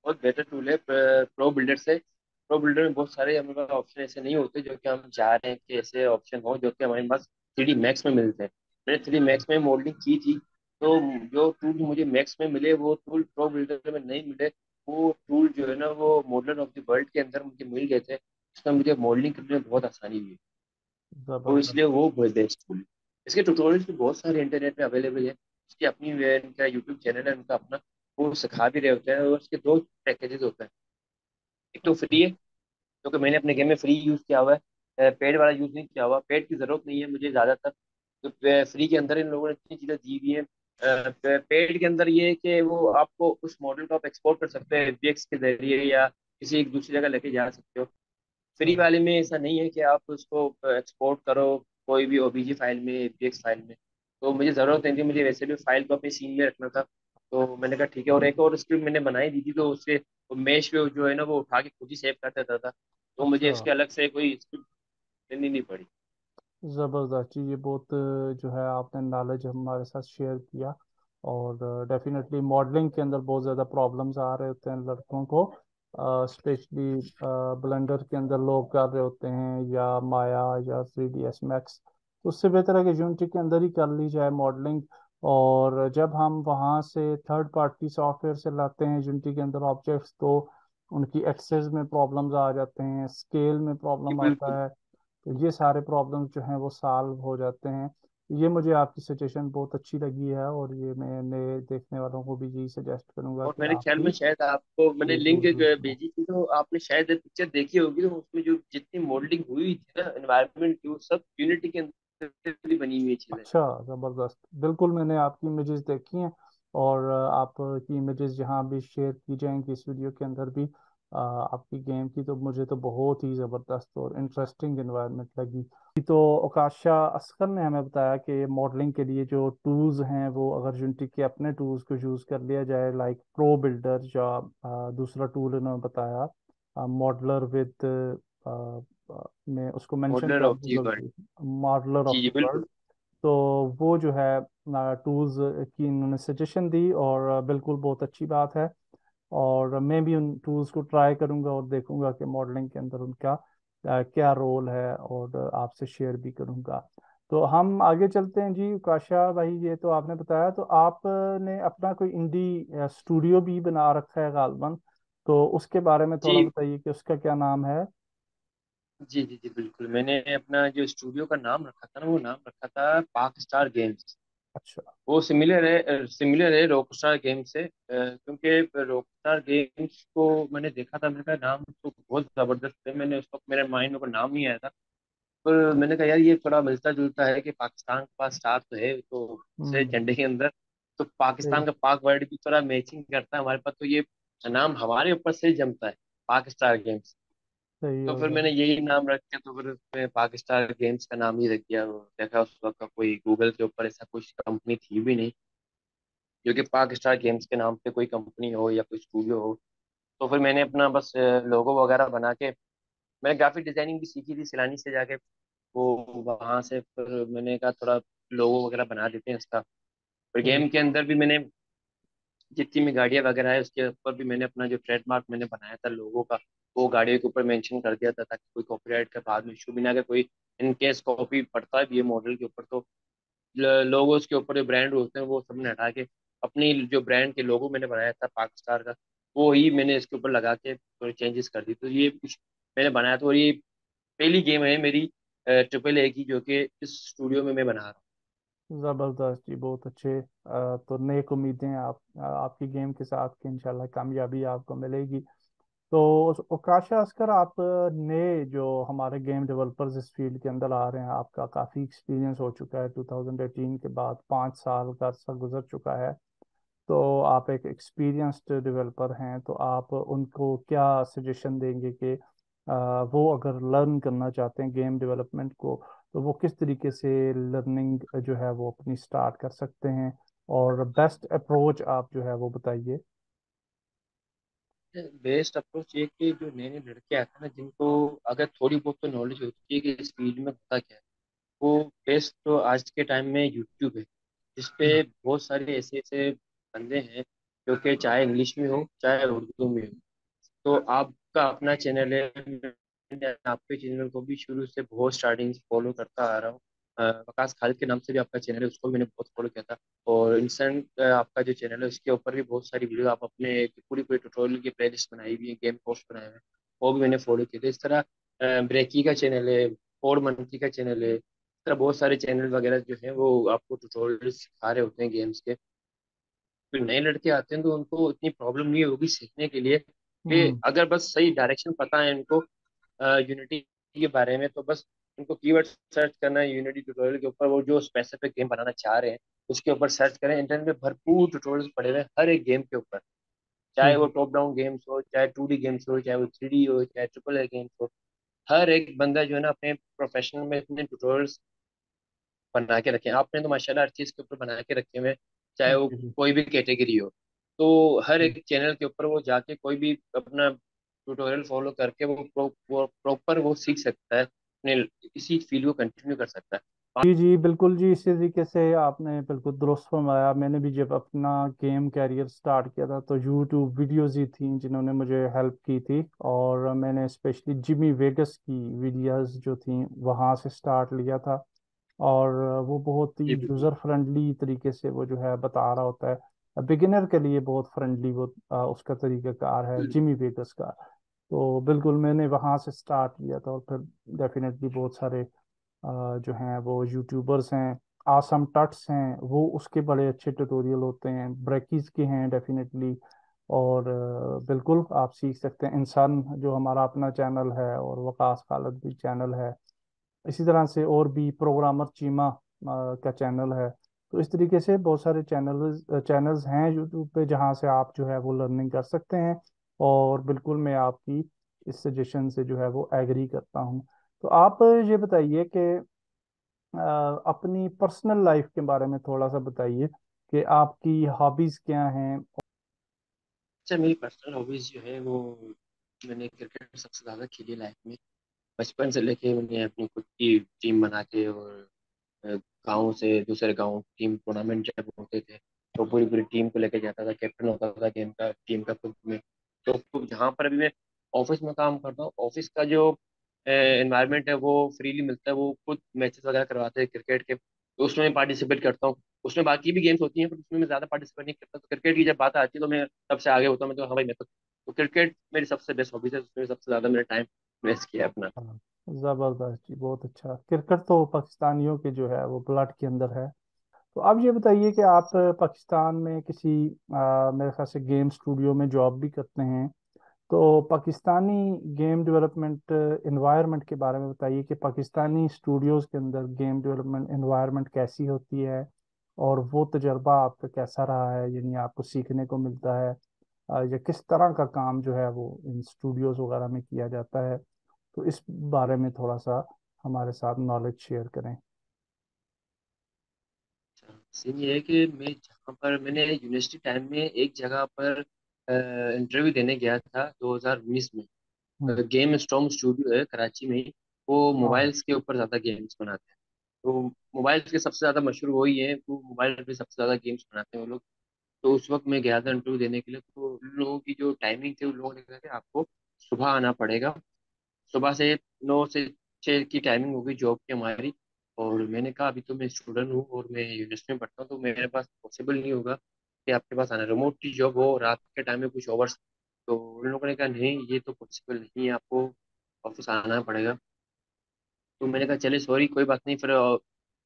बहुत बेहतर टूल है प्रो बिल्डर से। प्रो बिल्डर में बहुत सारे हमारे पास ऑप्शन ऐसे नहीं होते जो कि हम चाह रहे हैं कि ऐसे ऑप्शन हो, जो कि हमारे पास 3D मैक्स में मिलते हैं। मैंने 3D मैक्स में मॉडलिंग की थी, तो जो टूल मुझे मैक्स में मिले वो टूल प्रो बिल्डर में नहीं मिले। वो टूल जो है ना वो मॉडलर ऑफ द वर्ल्ड के अंदर मुझे मिल गए थे, जिसमें मुझे मॉडलिंग करने में बहुत आसानी हुई। तो जबरदस्त। इसलिए वो बेस्ट टूल है। इसके ट्यूटोरियल्स भी बहुत सारे इंटरनेट में अवेलेबल है। उसकी अपनी इनका यूट्यूब चैनल है उनका अपना। वो सिखा भी रहे होते हैं, और उसके दो पैकेजेस होते हैं। एक तो फ्री है, जो कि मैंने अपने गेम में फ्री यूज़ किया हुआ है, पेड वाला यूज़ नहीं किया हुआ। पेड की ज़रूरत नहीं है मुझे ज़्यादातर। तो फ्री के अंदर इन लोगों ने इतनी चीज़ें दी हुई हैं। पेड के अंदर ये है कि वो आपको उस मॉडल को आप एक्सपोर्ट कर सकते हैं एफबीएक्स के जरिए, या किसी एक दूसरी जगह लेके जा सकते हो। फ्री अच्छा। वाले में ऐसा नहीं है कि आप उसको एक्सपोर्ट करो कोई भी ओबीजी फाइल में, एपीएक्स फाइल में। तो मुझे ज़रूरत नहीं थी, मुझे वैसे भी फाइल को अपने सीन में रखना था। तो मैंने कहा ठीक है। और एक और स्क्रिप्ट मैंने बनाई दी थी, तो उससे मेश पे जो है ना वो उठा के खुद ही सेव कर देता था। तो मुझे अच्छा, इसके अलग से कोई स्क्रिप्ट लेनी नहीं पड़ी। ज़बरदस्त जी। ये बहुत जो है आपने नॉलेज हमारे साथ शेयर किया। और डेफिनेटली मॉडलिंग के अंदर बहुत ज़्यादा प्रॉब्लम्स आ रहे होते हैं लड़कों को, स्पेशली ब्लेंडर के अंदर लोग कर रहे होते हैं या माया या 3ds मैक्स। तो उससे बेहतर है कि यूनिटी के अंदर ही कर ली जाए मॉडलिंग। और जब हम वहाँ से थर्ड पार्टी सॉफ्टवेयर से लाते हैं यूनिटी के अंदर ऑब्जेक्ट्स, तो उनकी एक्सेस में प्रॉब्लम्स आ जाते हैं, स्केल में जी प्रॉब्लम आता बिल्कुल। है। तो ये सारे प्रॉब्लम्स जो हैं वो सॉल्व हो जाते हैं। ये मुझे आपकी सजेशन बहुत अच्छी लगी है, और ये मैं नए देखने वालों को भी यही सजेस्ट करूंगा और कि मेरे आप ख्याल भी में शायद आपको मैंने ये लिंक टूल यूज़ करें। भेजी थी, तो आपने शायद पिक्चर देखी होगी। तो उसमें जो जितनी मॉडलिंग हुई थी ना एनवायरनमेंट की, वो सब यूनिटी के अंदर ही बनी हुई चीजें। अच्छा, ज़बरदस्त। बिल्कुल, मैंने आपकी इमेजेस देखी हैं। और आपकी इमेजेस जहाँ भी शेयर की जाएंगी इस वीडियो के अंदर भी आपकी गेम की, तो मुझे तो बहुत ही ज़बरदस्त और इंटरेस्टिंग इन्वायरमेंट लगी। तो ओकाशा असकर ने हमें बताया कि मॉडलिंग के लिए जो टूल्स हैं वो अगर यूनिटी के अपने टूल्स को यूज़ कर लिया जाए, लाइक प्रो बिल्डर, या दूसरा टूल इन्होंने बताया मॉडलर विद, मैं उसको मेंशन मॉडलर कर ऑफ दूँ जी वर्ल्ड। गलती, मॉडलर ऑफ जी जी द बिल्कुल। वर्ल्ड। तो वो जो है टूल्स की इन्होंने सजेशन दी, और बिल्कुल बहुत अच्छी बात है। और मैं भी उन टूल्स को ट्राई करूंगा और देखूंगा कि मॉडलिंग के अंदर उनका क्या रोल है, और आपसे शेयर भी करूंगा। तो हम आगे चलते हैं जी। काशा भाई, ये तो आपने बताया, तो आपने अपना कोई इंडी स्टूडियो भी बना रखा है गालबन, तो उसके बारे में थोड़ा जी बताइए कि उसका क्या नाम है? जी जी जी बिल्कुल। मैंने अपना जो स्टूडियो का नाम रखा था ना, वो नाम रखा था पाक स्टार गेम्स। अच्छा। वो सिमिलर है रॉकस्टार गेम से, क्योंकि रॉकस्टार गेम्स को मैंने देखा था। मैंने कहा नाम तो बहुत जबरदस्त है। मैंने उस वक्त मेरे माइंड में कोई नाम नहीं आया था। पर मैंने कहा यार ये थोड़ा मिलता जुलता है कि पाकिस्तान के पास स्टार तो है तो से हम्म। झंडे के अंदर, तो सही। पाकिस्तान का पाक वर्ड भी थोड़ा मैचिंग करता है हमारे पास। तो ये नाम हमारे ऊपर से जमता है, पाक स्टार गेम्स। सही तो हो फिर गया। मैंने यही नाम रख के, तो फिर उसमें पाकिस्तान गेम्स का नाम ही रख दिया। वो देखा उस वक्त का कोई गूगल के ऊपर ऐसा कुछ कंपनी थी भी नहीं जो कि पाकिस्तान गेम्स के नाम पे कोई कंपनी हो या कोई स्टूडियो हो। तो फिर मैंने अपना बस लोगो वगैरह बना के, मैंने ग्राफिक डिजाइनिंग भी सीखी थी सिलानी से जाके। वो वहां से फिर मैंने कहा थोड़ा लोगो वगैरह बना देते हैं इसका। फिर सही। गेम के अंदर भी मैंने जितनी भी गाड़ियाँ वगैरह है उसके ऊपर भी मैंने अपना जो ट्रेडमार्क मैंने बनाया था लोगों का, वो गाड़ियों के ऊपर मेंशन कर दिया था, ताकि कोई कॉपीराइट का बाद में इशू भी ना, अगर कोई इन केस कॉपी पड़ता है भी ये मॉडल के ऊपर, तो लोगोस के ऊपर जो ब्रांड होते हैं वो सबने हटा के अपनी जो ब्रांड के लोगो मैंने बनाया था पाकिस्तान का, वो ही मैंने इसके ऊपर लगा के थोड़ी चेंजेस कर दी। तो ये कुछ मैंने बनाया था। और ये पहली गेम है मेरी ट्रिपल ए की जो कि इस स्टूडियो में मैं बना रहा हूँ। जबरदस्त जी, बहुत अच्छे। तो नेक उम्मीदें हैं आपकी गेम के साथ कि इंशाल्लाह कामयाबी आपको मिलेगी। तो ओकाशा असकर, आप नए जो हमारे गेम डेवलपर्स इस फील्ड के अंदर आ रहे हैं, आपका काफ़ी एक्सपीरियंस हो चुका है, 2018 के बाद 5 साल का अरसा गुजर चुका है। तो आप एक एक्सपीरियंस्ड डेवलपर हैं, तो आप उनको क्या सजेशन देंगे कि वो अगर लर्न करना चाहते हैं गेम डेवलपमेंट को, तो वो किस तरीके से लर्निंग जो है वो अपनी स्टार्ट कर सकते हैं, और बेस्ट अप्रोच आप जो है वो बताइए। बेस्ट अप्रोच ये कि जो नए नए लड़के आते हैं ना, जिनको अगर थोड़ी बहुत तो नॉलेज होती है कि इस फील्ड में होता क्या है, वो बेस्ट तो आज के टाइम में यूट्यूब है, जिसपे बहुत सारे ऐसे ऐसे बंदे हैं जो कि चाहे इंग्लिश में हो चाहे उर्दू में हो। तो आपका अपना चैनल है, मैंने आपके चैनल को भी शुरू से बहुत स्टार्टिंग से फॉलो करता आ रहा हूँ। वकास खालिद के नाम से भी आपका चैनल है, उसको भी मैंने बहुत फॉलो किया था। और इंस्टेंट आपका जो चैनल है उसके ऊपर भी बहुत सारी वीडियो आप अपने पूरी पूरी ट्यूटोरियल की प्लेलिस्ट बनाई हुई है, गेम कोर्स बनाए हुए हैं, वो भी मैंने फॉलो किए थे। इस तरह ब्रेकी का चैनल है, फोर मंथी का चैनल है, इस तरह बहुत सारे चैनल वगैरह जो है वो आपको ट्यूटोरियल सिखा रहे होते हैं गेम्स के। फिर नए लड़के आते हैं तो उनको इतनी प्रॉब्लम नहीं होगी सीखने के लिए, कि हम्म। अगर बस सही डायरेक्शन पता है इनको यूनिटी के बारे में, तो बस उनको कीवर्ड सर्च करना है यूनिटी ट्यूटोरियल के ऊपर, वो जो स्पेसिफिक गेम बनाना चाह रहे हैं उसके ऊपर सर्च करें। इंटरनेट में भरपूर ट्यूटोरियल्स पड़े हुए हैं हर एक गेम के ऊपर, जी चाहे वो जी। टॉप डाउन गेम्स हो, चाहे 2D गेम्स हो, चाहे वो 3D हो, चाहे ट्रिपल ए गेम्स हो। हर एक बंदा जो है ना अपने प्रोफेशनल में इतने ट्यूटोरियल्स बना के रखे हैं। आपने तो माशाल्लाह हर चीज़ के ऊपर बना के रखे हुए हैं, चाहे वो जी जी। कोई भी कैटेगरी हो। तो हर एक चैनल के ऊपर वो जाके कोई भी अपना ट्यूटोरियल फॉलो करके वो प्रॉपर वो सीख सकता है, अपने इसी फील्ड को कंटिन्यू कर सकता है। जी जी बिल्कुल जी, इसी तरीके से आपने बिल्कुल दुरुस्त फरमाया। मैंने भी जब अपना गेम कैरियर स्टार्ट किया था तो यूट्यूब वीडियोस ही थी जिन्होंने मुझे हेल्प की थी, और मैंने स्पेशली जिमी वेगस की वीडियोस जो थी वहाँ से स्टार्ट लिया था। और वो बहुत ही जी बिल्कुल। यूज़र फ्रेंडली तरीके से वो जो है बता रहा होता है, बिगिनर के लिए बहुत फ्रेंडली वो उसका तरीक़ाकार है जिमी वेगस का। तो बिल्कुल मैंने वहाँ से स्टार्ट किया था, और फिर डेफिनेटली बहुत सारे जो हैं वो यूट्यूबर्स हैं, आसम टट्स हैं, वो उसके बड़े अच्छे ट्यूटोरियल होते हैं, ब्रेकीज के हैं डेफिनेटली। और बिल्कुल आप सीख सकते हैं। इंसान जो हमारा अपना चैनल है, और वकास खालिद भी चैनल है, इसी तरह से और भी प्रोग्रामर चीमा का चैनल है। तो इस तरीके से बहुत सारे चैनल्स हैं यूट्यूब पे जहाँ से आप जो है वो लर्निंग कर सकते हैं। और बिल्कुल मैं आपकी इस सजेशन से जो है वो एग्री करता हूँ। तो आप ये बताइए कि अपनी पर्सनल लाइफ के बारे में थोड़ा सा बताइए कि आपकी हॉबीज क्या हैं। अच्छा, मेरी पर्सनल हॉबीज जो है वो, मैंने क्रिकेट सबसे ज़्यादा खेली लाइफ में। बचपन से लेके मैंने अपनी खुद की टीम बना के, और गाँव से दूसरे गाँव टीम टूर्नामेंट जब होते थे तो पूरी पूरी टीम को लेके जाता था, कैप्टन होता था गेम का, टीम का खुद में। तो जहाँ पर अभी मैं ऑफिस में काम करता हूँ, ऑफिस का जो एनवायरनमेंट है वो फ्रीली मिलता है, वो खुद मैचेस वगैरह करवाते हैं क्रिकेट के, तो उसमें मैं पार्टिसिपेट करता हूँ। उसमें बाकी भी गेम्स होती हैं पर उसमें मैं ज़्यादा पार्टिसिपेट नहीं करता। तो क्रिकेट की जब बात आती है तो मैं सबसे आगे होता हूँ, मैं तो हाँ भाई मैं तो क्रिकेट मेरी सबसे बेस्ट हॉबीज है, उसमें सबसे ज़्यादा मैंने टाइम वेस्ट किया है अपना। हाँ, जबरदस्त जी, बहुत अच्छा। क्रिकेट तो पाकिस्तानियों के जो है वो ब्लड के अंदर है। तो आप ये बताइए कि आप पाकिस्तान में किसी मेरे ख्याल से गेम स्टूडियो में जॉब भी करते हैं, तो पाकिस्तानी गेम डेवलपमेंट एनवायरनमेंट के बारे में बताइए कि पाकिस्तानी स्टूडियोज के अंदर गेम डेवलपमेंट एनवायरनमेंट कैसी होती है, और वो तजर्बा आपका कैसा रहा है, यानी आपको सीखने को मिलता है या किस तरह का काम जो है वो इन स्टूडियोज वगैरह में किया जाता है। तो इस बारे में थोड़ा सा हमारे साथ नॉलेज शेयर करें। सीन ये है कि मैं जहाँ पर मैंने यूनिवर्सिटी टाइम में एक जगह पर इंटरव्यू देने गया था 2019 में। हम्म। गेम स्टॉर्म स्टूडियो है कराची में ही, वो हाँ। मोबाइल्स के ऊपर ज़्यादा गेम्स बनाते हैं। तो मोबाइल्स के सबसे ज़्यादा मशहूर वही है, वो मोबाइल पे सबसे ज़्यादा गेम्स बनाते हैं वो लोग। तो उस वक्त मैं गया था इंटरव्यू देने के लिए, तो उन लोगों की जो टाइमिंग थी, उन लोगों ने कहा कि आपको सुबह आना पड़ेगा। सुबह से 9 से 6 की टाइमिंग होगी जॉब की हमारी। और मैंने कहा अभी तो मैं स्टूडेंट हूँ और मैं यूनिवर्सिटी में पढ़ता हूँ, तो मेरे पास पॉसिबल नहीं होगा कि आपके पास आना। रिमोट की जॉब हो, रात के टाइम में कुछ ओवर्स। तो उन लोगों ने कहा नहीं ये तो पॉसिबल नहीं है, आपको ऑफिस आना पड़ेगा। तो मैंने कहा चले सॉरी कोई बात नहीं, फिर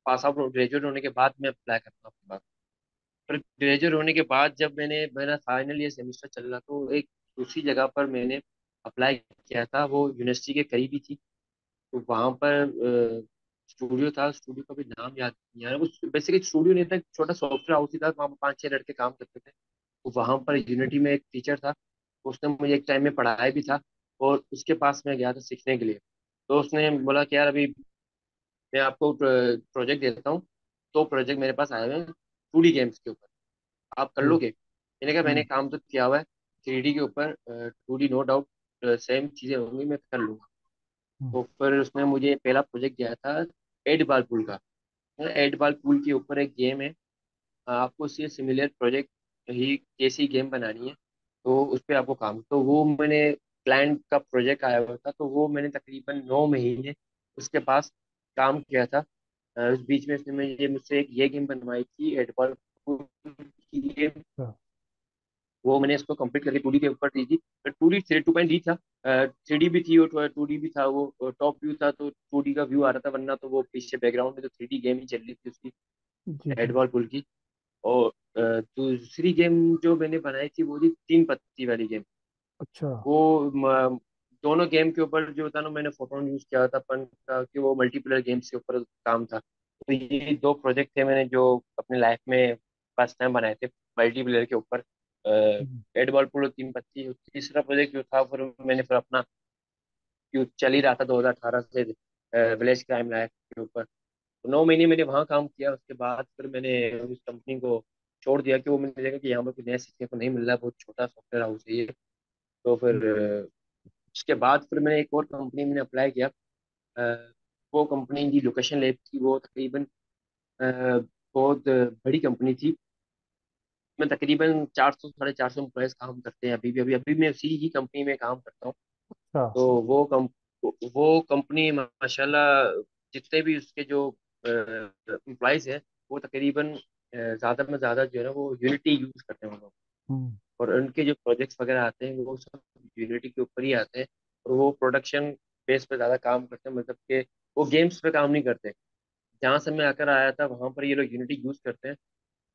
पास आउट ग्रेजुएट होने के बाद मैं अप्लाई करता हूँ आपके पास। फिर ग्रेजुएट होने के बाद जब मेरा फाइनल ईयर सेमेस्टर चल रहा, तो एक दूसरी जगह पर मैंने अप्लाई किया था, वो यूनिवर्सिटी के करीब ही थी। तो वहाँ पर स्टूडियो था, स्टूडियो का भी नाम याद नहीं आ रहा। उस बेसिकली स्टूडियो नहीं था, एक छोटा सॉफ्टवेयर हाउस ही था, वहाँ पर 5-6 लड़के काम करते थे। तो वहाँ पर यूनिटी में एक टीचर था, उसने मुझे एक टाइम में पढ़ाया भी था, और उसके पास मैं गया था सीखने के लिए। तो उसने बोला कि यार अभी मैं आपको प्रोजेक्ट देता हूँ। तो प्रोजेक्ट मेरे पास आए हुए हैं 2D गेम्स के ऊपर, आप कर जी। लोगे? मैंने कहा मैंने हम्म। काम तो किया हुआ है 3D के ऊपर, 2D नो डाउट सेम चीजें होंगी, मैं कर लूंगा। हम्म। तो फिर उसने मुझे पहला प्रोजेक्ट दिया था एट बाल पूल का। एट बाल पूल के ऊपर एक गेम है, आपको उससे सिमिलर प्रोजेक्ट ही कैसी गेम बनानी है, तो उस पर आपको काम, तो वो मैंने क्लाइंट का प्रोजेक्ट आया हुआ था, तो वो मैंने तकरीबन 9 महीने उसके पास काम किया था। उस बीच में उसने मुझसे एक ये गेम बनवाई थी एट बॉल की गेम। अच्छा। वो मैंने इसको कंप्लीट करके 2D के ऊपर दी थी। 2D 2.D था, 3D भी थी और 2D भी था। वो टॉप व्यू था तो 2D का व्यू आ रहा था, वरना तो वो पीछे बैकग्राउंड में तो 3D गेम ही चल रही थी उसकी, जी एट जी। बॉल पुल की। और दूसरी गेम जो मैंने बनाई थी वो थी 3 पत्ती वाली गेम। अच्छा। वो दोनों गेम के ऊपर जो था ना, मैंने फोटोन यूज किया था अपन का, कि वो मल्टीप्लेयर गेम्स के ऊपर काम था। तो ये दो प्रोजेक्ट थे मैंने जो अपने लाइफ में फर्स्ट टाइम बनाए थे मल्टीप्लेयर के ऊपर, हम्म। एट बॉल पुल 3 पत्ती। तीसरा प्रोजेक्ट जो था फिर मैंने फिर अपना, जो चल ही रहा था 2018 से, विलेज क्राइम लाइफ के ऊपर। तो 9 महीने मैंने वहाँ काम किया, उसके बाद फिर मैंने उस कंपनी को छोड़ दिया, कि वो मैंने देखा कि यहाँ पर कुछ नया सीखने को नहीं मिल रहा है, बहुत छोटा सॉफ्टवेयर हाउस है ये। तो फिर उसके बाद फिर मैंने एक और कंपनी में अप्लाई किया। अ, वो कंपनी की लोकेशन लेब थी, वो तकरीबन बहुत बड़ी कंपनी थी। मैं तकरीबन 400 साढ़े 400 एम्प्लॉयज काम करते हैं अभी भी, अभी मैं उसी ही कंपनी में काम करता हूँ। अच्छा। तो वो कंपनी माशाल्लाह, जितने भी उसके जो एम्प्लॉयज हैं, वो तकरीबन ज़्यादा में ज़्यादा जो है ना वो यूनिटी यूज़ करते हैं वो लोग। हम्म। और उनके जो प्रोजेक्ट्स वगैरह आते हैं वो सब यूनिटी के ऊपर ही आते हैं। और वो प्रोडक्शन बेस पे ज़्यादा काम करते हैं, मतलब कि वो गेम्स पे काम नहीं करते। जहाँ से मैं आकर आया था वहाँ पर ये लोग यूनिटी यूज़ करते हैं,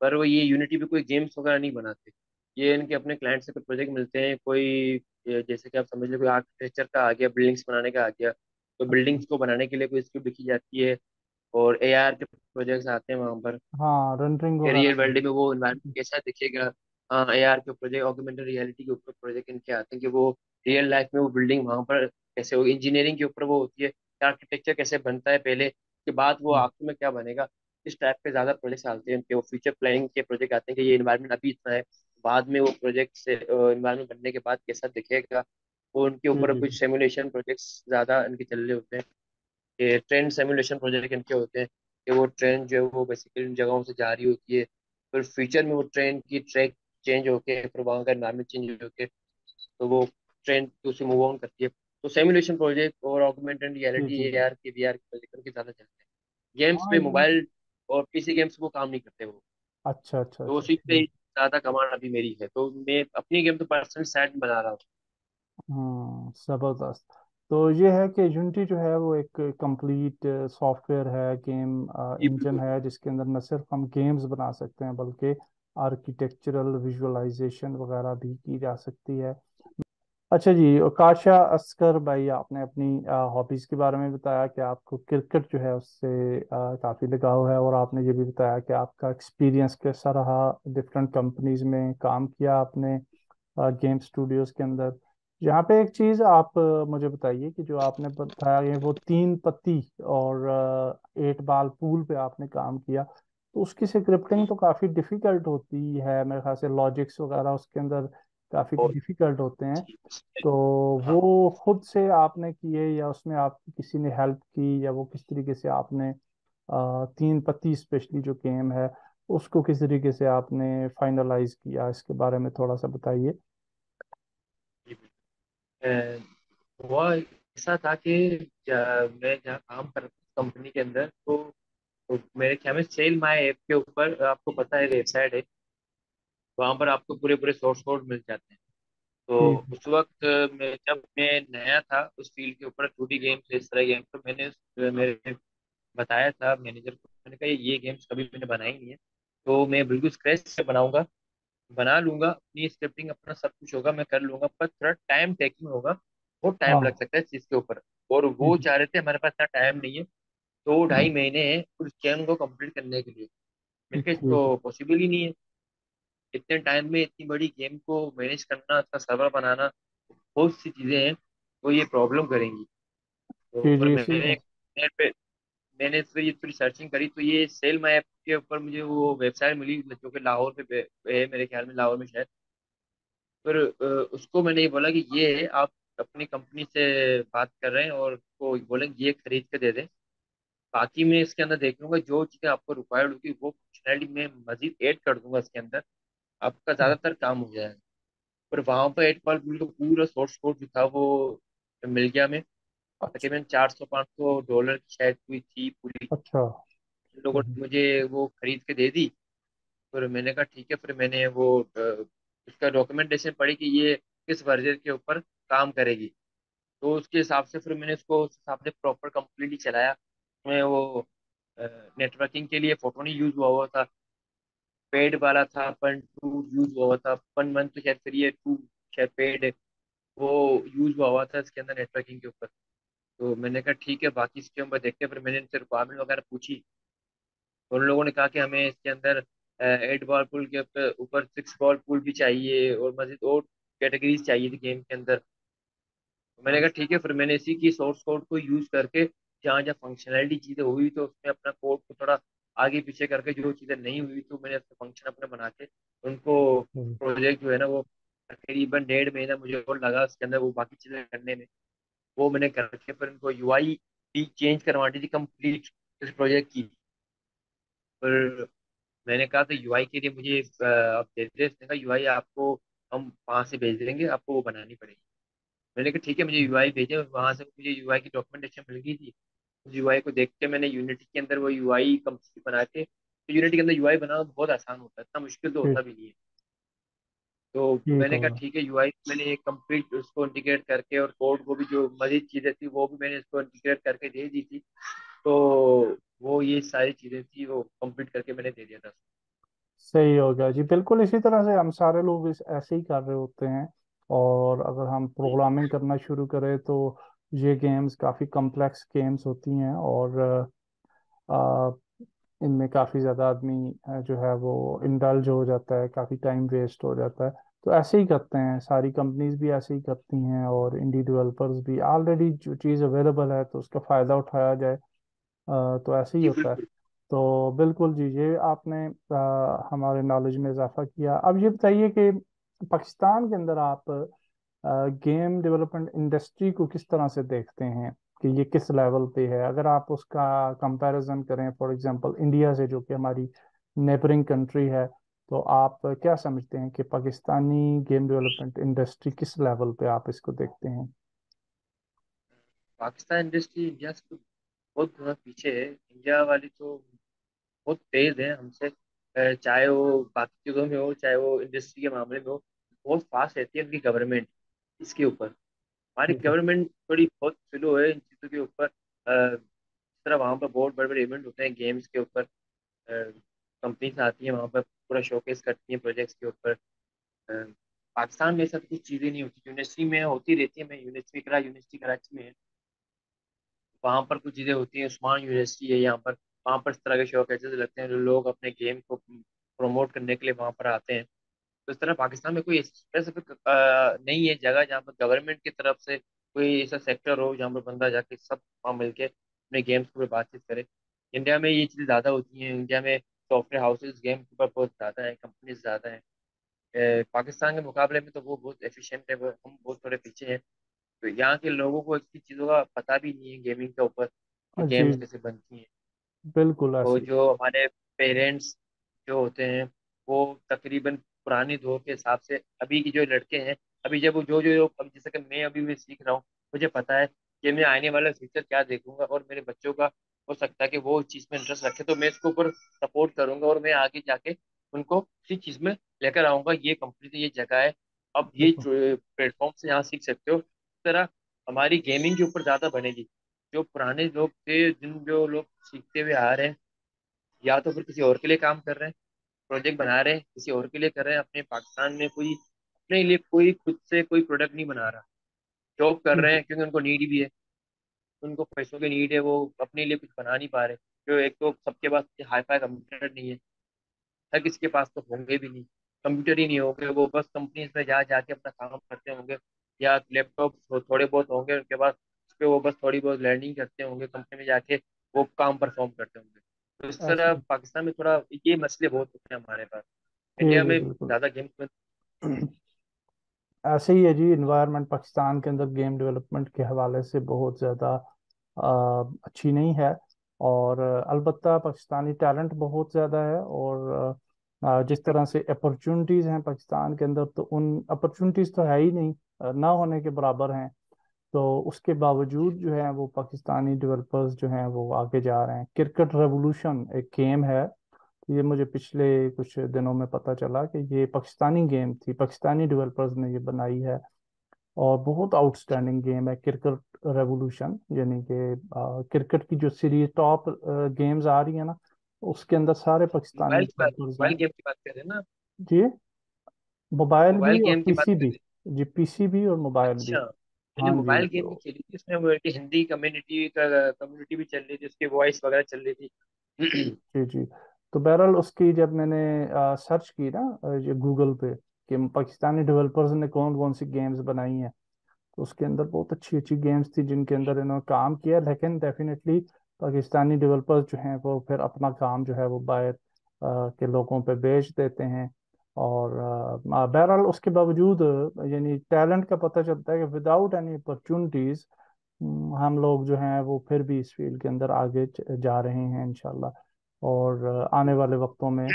पर वो ये यूनिटी पे कोई गेम्स वगैरह नहीं बनाते। ये इनके अपने क्लाइंट से कुछ प्रोजेक्ट मिलते हैं, कोई जैसे कि आप समझ लो कोई आर्किटेक्चर का आ गया, बिल्डिंग्स बनाने का आ गया, तो अच्छा। बिल्डिंग्स को बनाने के लिए कोई स्क्रिप्ट लिखी जाती है। और एआर के प्रोजेक्ट्स आते हैं वहाँ पर, हाँ, रेंडरिंग रियल वगैरह भी। वर्ल्ड में वो इन्वायरमेंट कैसा दिखेगा। हाँ, एआर के प्रोजेक्ट, ऑगमेंटेड रियलिटी के ऊपर प्रोजेक्ट इनके आते हैं, कि वो रियल लाइफ में वो बिल्डिंग वहाँ पर कैसे हो, इंजीनियरिंग के ऊपर वो होती है, आर्किटेक्चर कैसे बनता है पहले के बाद वो हम्म। आखिर में क्या बनेगा। इस टाइप के ज्यादा प्रोजेक्ट्स आते हैं उनके, वो फ्यूचर प्लानिंग के प्रोजेक्ट आते हैं कि ये इन्वायरमेंट अभी इतना है, बाद में वो प्रोजेक्ट से इन्वायरमेंट बनने के बाद कैसा दिखेगा। वो उनके जी ऊपर जी जी। कुछ सिमुलेशन प्रोजेक्ट्स ज्यादा इनके चल रहे होते हैं, कि ट्रेन सिमुलेशन प्रोजेक्ट इनके होते हैं, कि वो ट्रेन जो है वो बेसिकली उन जगहों से जा रही होती है, फिर फ्यूचर में वो ट्रेन की ट्रैक चेंज होके फिर वहाँ का एनवायरमेंट चेंज होके, तो वो ट्रेन उसे मूव ऑन करती है। तो सिमुलेशन प्रोजेक्ट और ऑगमेंटेड जी रियलिटी, जी जी। एआर के वीआर के प्रोजेक्ट उनके ज़्यादा चलते हैं। गेम्स हाँ पे ये। मोबाइल और पीसी गेम्स वो काम नहीं करते वो। अच्छा अच्छा तो अच्छा, उसी पे ठीक। ज़्यादा कमांड अभी मेरी है, तो मैं अपनी गेम तो पर्सनल साइड बना रहा हूँ। जबरदस्त। तो ये है कि यूनिटी जो है वो एक कंप्लीट सॉफ्टवेयर है, गेम जी इंजन बिल्कुल। है, जिसके अंदर न सिर्फ हम गेम्स बना सकते हैं बल्कि आर्किटेक्चरल विजुअलाइजेशन वगैरह भी की जा सकती है। अच्छा जी, काशा असगर भाई, आपने अपनी हॉबीज के बारे में बताया कि आपको क्रिकेट जो है उससे काफी लगाव है, और आपने ये भी बताया कि आपका एक्सपीरियंस कैसा रहा, डिफरेंट कंपनीज में काम किया आपने गेम स्टूडियोज के अंदर। यहाँ पे एक चीज आप मुझे बताइए कि जो आपने बताया ये वो 3 पत्ती और 8 बाल पूल पे आपने काम किया, तो उसकी स्क्रिप्टिंग तो काफी डिफिकल्ट होती है मेरे ख्याल से, लॉजिक्स वगैरह उसके अंदर काफी और डिफिकल्ट होते हैं। जी, तो हाँ। वो खुद से आपने किए या उसमें आपकी किसी ने हेल्प की, या वो किस तरीके से आपने 3 पत्ती स्पेशली जो गेम है उसको किस तरीके से आपने फाइनलाइज किया, इसके बारे में थोड़ा सा बताइए। जी, हुआ ऐसा था कि मैं जहाँ काम कर रहा था कंपनी के अंदर, तो मेरे ख्याल में सेल माई ऐप के ऊपर आपको पता है वेबसाइट है, वहाँ पर आपको पूरे पूरे सोर्स कोड मिल जाते हैं। तो जी उस वक्त जब मैं नया था उस फील्ड के ऊपर, 2D गेम्स इस तरह गेम, तो मैंने मेरे बताया था मैनेजर को, मैंने कहा ये गेम्स कभी मैंने बनाई नहीं है, तो मैं बिल्कुल स्क्रैच से बनाऊंगा, बना लूंगा, अपनी स्क्रिप्टिंग अपना सब कुछ होगा, मैं कर लूंगा, पर थोड़ा टाइम टेकिंग होगा, बहुत टाइम लग हाँ। सकता है इस चीज के ऊपर। और जी वो जी। चाह रहे थे, हमारे पास इतना टाइम नहीं है, 2 ढाई महीने हैं उस गेम को कंप्लीट करने के लिए। मेरे लिए ठीक है। तो पॉसिबल ही नहीं है इतने टाइम में इतनी बड़ी गेम को मैनेज करना, उसका सर्वर बनाना, बहुत सी चीजें हैं, तो ये प्रॉब्लम करेंगी। तो जी पर जी, इसी मैंने नेट पे मैंने फिर ये थोड़ी सर्चिंग करी, तो ये सेल माई ऐप के ऊपर मुझे वो वेबसाइट मिली जो कि लाहौर पे है, मेरे ख्याल में लाहौर में शायद। पर उसको मैंने ये बोला कि ये है, आप अपनी कंपनी से बात कर रहे हैं और उसको बोलेंगे ये खरीद के दे दें, बाकी मैं इसके अंदर देख लूंगा, जो चीज़ें आपको रिक्वायर्ड होगी वो फंक्शनैलिटी में मजीद ऐड कर दूंगा इसके अंदर, आपका ज़्यादातर काम हो जाएगा। पर वहां पर 8 बॉल का पूरा सोर्स कोड जो था वो मिल गया। मैं अच्छा। तकरीबन 400 500 डॉलर की शायद हुई थी पूरी। अच्छा। उन लोगों ने मुझे वो खरीद के दे दी। फिर मैंने कहा ठीक है, फिर मैंने वो उसका डॉक्यूमेंटेशन पढ़ी कि ये किस वर्जन के ऊपर काम करेगी। तो उसके हिसाब से फिर मैंने उसको उस हिसाब से प्रॉपर कंप्लीटली चलाया। मैं वो नेटवर्किंग के लिए फोटो नहीं यूज हुआ हुआ था, पेड वाला था, पन टू यूज हुआ हुआ था, पन वन तो शायद फ्री है, टू शायद पेड है, वो यूज हुआ हुआ था इसके अंदर नेटवर्किंग के ऊपर। तो मैंने कहा ठीक है, बाकी इसके ऊपर देखते हैं। फिर मैंने इनसे रिक्वायरमेंट वगैरह पूछी, तो उन लोगों ने कहा कि हमें इसके अंदर 8 बॉल पूल के ऊपर 6 बॉल पूल भी चाहिए और मजीद और कैटेगरीज चाहिए थी गेम के अंदर। तो मैंने कहा ठीक है, फिर मैंने इसी की सोर्स कोड को यूज करके जहाँ जहाँ फंक्शनैलिटी चीज़ें हुई तो उसमें अपना कोड को थोड़ा आगे पीछे करके, जो चीज़ें नहीं हुई तो मैंने उसके फंक्शन अपने बना के उनको, प्रोजेक्ट जो है ना वो तकरीबन 1.5 महीना मुझे और लगा उसके अंदर वो बाकी चीज़ें करने में। वो मैंने करके फिर उनको यूआई भी चेंज करवानी थी कंप्लीट इस प्रोजेक्ट की। फिर मैंने कहा तो यूआई के लिए मुझे आप दे दे, उसने कहा यूआई आपको हम वहाँ से भेज देंगे, आपको वो बनानी पड़ेगी। मैंने कहा ठीक है, मुझे यूआई भेजे। वहां से मुझे यूआई की डॉक्यूमेंटेशन मिल गई थी। उस यूआई को देख के मैंने यूनिटी के अंदर वो यूआई कंप्लीट बना के, तो यूनिटी के अंदर यूआई बनाना बहुत आसान होता है, इतना मुश्किल तो ठीक। होता भी नहीं है। तो ठीक मैंने कहा होगा। ठीक है, यूआई मैंने कंप्लीट उसको इंटीग्रेट करके और कोड को भी जो मजीद चीजें थी वो भी मैंने इसको इंटीग्रेट करके दे दी थी। तो वो ये सारी चीजें थी वो कंप्लीट करके मैंने दे दिया था। सही हो गया जी, बिल्कुल इसी तरह से हम सारे लोग इस ऐसे ही कर रहे होते हैं। और अगर हम जी प्रोग्रामिंग करना शुरू करें तो ये गेम्स काफ़ी कॉम्प्लेक्स गेम्स होती हैं, और इनमें काफ़ी ज़्यादा आदमी जो है वो इंडल्ज हो जाता है, काफ़ी टाइम वेस्ट हो जाता है। तो ऐसे ही करते हैं, सारी कंपनीज भी ऐसे ही करती हैं, और इंडी डेवलपर्स भी ऑलरेडी जो चीज़ अवेलेबल है तो उसका फ़ायदा उठाया जाए। तो ऐसे ही जी होता है। बिल्कुल। तो बिल्कुल जी, ये आपने हमारे नॉलेज में इजाफा किया। अब ये बताइए कि पाकिस्तान के अंदर आप गेम डेवलपमेंट इंडस्ट्री को किस तरह से देखते हैं, कि ये किस लेवल पे है, अगर आप उसका कंपैरिजन करें फॉर एग्जांपल इंडिया से, जो कि हमारी नेबरिंग कंट्री है। तो आप क्या समझते हैं कि पाकिस्तानी गेम डेवलपमेंट इंडस्ट्री किस लेवल पे आप इसको देखते हैं? पाकिस्तान इंडस्ट्री इंडिया से तो बहुत गुना पीछे है। इंडिया वाली तो बहुत तेज है हमसे, चाहे वो बाकी चीज़ों में हो चाहे वो इंडस्ट्री के मामले में हो, बहुत फास्ट रहती है उनकी गवर्नमेंट इसके ऊपर। हमारी ठीक है। गवर्नमेंट थोड़ी बहुत स्लो है इन चीज़ों के ऊपर। जिस तरह वहाँ पर बहुत बड़े बड़े इवेंट होते हैं गेम्स के ऊपर, कंपनीज आती है वहाँ पर पूरा शोकेस करती हैं प्रोजेक्ट्स के ऊपर। पाकिस्तान में सब कुछ चीज़ें नहीं होती, यूनिवर्सिटी में होती रहती है। मैं यूनिवर्सिटी कराची में है, वहाँ पर कुछ चीज़ें होती हैं। उस्मान यूनिवर्सिटी है यहाँ पर, वहाँ पर इस तरह के शो कैसे लगते हैं, जो लोग अपने गेम को प्रमोट करने के लिए वहाँ पर आते हैं। तो इस तरह पाकिस्तान में कोई स्पेसिफिक नहीं है जगह जहाँ पर गवर्नमेंट की तरफ से कोई ऐसा सेक्टर हो जहाँ पर बंदा जाके सब वहाँ मिलके अपने गेम्स के ऊपर बातचीत करे। इंडिया में ये चीज़ें ज़्यादा होती हैं। इंडिया में सॉफ्टवेयर हाउसेज गेम के ऊपर बहुत ज़्यादा है, कंपनीज ज़्यादा हैं। पाकिस्तान के मुकाबले में तो वो बहुत एफिशिएंट है, हम बहुत थोड़े पीछे हैं। तो यहाँ के लोगों को इतनी चीज़ों का पता भी नहीं है गेमिंग के ऊपर, कि जी गेम्स कैसे बनती हैं। बिल्कुल तो ऐसी। जो हमारे पेरेंट्स जो होते हैं वो तकरीबन पुराने दौर के हिसाब से अभी की जो लड़के हैं, अभी जब वो जो जो अब जैसे कि मैं अभी भी सीख रहा हूँ, मुझे पता है कि मैं आने वाला फ्यूचर क्या देखूंगा, और मेरे बच्चों का हो सकता है कि वो इस चीज़ में इंटरेस्ट रखे, तो मैं इसके ऊपर सपोर्ट करूंगा और मैं आगे जाके उनको इसी चीज़ में लेकर आऊंगा। ये कंपनी ये जगह है, अब ये बिल्कुल। प्लेटफॉर्म से यहाँ सीख सकते हो। इस तरह हमारी गेमिंग के ऊपर ज़्यादा बनेगी। जो पुराने लोग थे, जिन जो लोग सीखते हुए आ रहे हैं, या तो फिर किसी और के लिए काम कर रहे हैं, प्रोजेक्ट बना रहे हैं किसी और के लिए कर रहे हैं, अपने पाकिस्तान में कोई अपने लिए कोई खुद से कोई प्रोडक्ट नहीं बना रहा, जॉब कर रहे हैं क्योंकि उनको नीड भी है। उनको पैसों की नीड है, वो अपने लिए कुछ बना नहीं पा रहे। जो एक तो सबके पास हाई फाई कंप्यूटर नहीं है, हर किसी के पास तो होंगे भी नहीं, कंप्यूटर ही नहीं होंगे, वो बस कंपनीज में जा जाके अपना काम करते होंगे, या लैपटॉप थोड़े बहुत होंगे उनके पास, उस पर वो बस थोड़ी बहुत लर्निंग करते होंगे, कंपनी में जाके वो काम परफॉर्म करते होंगे। तो इस तरह ऐसे। पाकिस्तान में थोड़ा ये मसले बहुत होते हैं हमारे पास। जी इंडिया जी में बिल्कुल। ज़्यादा गेम्स में। ऐसे ही है जी, इन्वायरमेंट पाकिस्तान के अंदर गेम डेवलपमेंट के हवाले से बहुत ज़्यादा अच्छी नहीं है। और अलबत्ता पाकिस्तानी टैलेंट बहुत ज़्यादा है। और जी जिस तरह बिल्कुल। से अपॉर्चुनिटीज़ हैं पाकिस्तान के अंदर, तो उन अपॉर्चुनिटीज़ तो है ही नहीं, ना होने के बराबर हैं। तो उसके बावजूद जो है वो पाकिस्तानी डेवलपर्स जो हैं वो आगे जा रहे हैं। क्रिकेट रेवोल्यूशन एक गेम है, ये मुझे पिछले कुछ दिनों में पता चला कि ये पाकिस्तानी गेम थी, पाकिस्तानी डेवलपर्स ने ये बनाई है। और बहुत आउटस्टैंडिंग गेम है क्रिकेट रेवोल्यूशन, यानी कि क्रिकेट की जो सीरीज टॉप गेम्स आ रही है ना, उसके अंदर सारे पाकिस्तानी डेवलपर्स मोबाइल हैं। गेम की बात कर रहे हैं ना? जी, मोबाइल भी मोबाइल और गेम की बात पीसी कर भी। रहे हैं? जी, पीसी भी और मोबाइल भी। अच्छा, मैंने हाँ जी मोबाइल गेम भी तो। खेली थी, उसमें वो कि हिंदी कम्युनिटी भी चल रही थी, उसकी वॉइस वगैरह चल रही थी। जी जी। तो बहरहाल उसकी जब मैंने सर्च की ना, ये गूगल पे, कि पाकिस्तानी डेवलपर्स ने कौन कौन सी गेम्स बनाई हैं, तो उसके अंदर बहुत अच्छी अच्छी गेम्स थी जिनके अंदर इन्होंने काम किया। लेकिन डेफिनेटली पाकिस्तानी डेवलपर्स जो हैं वो फिर अपना काम जो है वो बाहर के लोगों पे बेच देते हैं। और बहरहाल उसके बावजूद यानी टैलेंट का पता चलता है कि विदाउट एनी अपॉर्चुनिटीज हम लोग जो हैं वो फिर भी इस फील्ड के अंदर आगे जा रहे हैं इंशाल्लाह। और आने वाले वक्तों में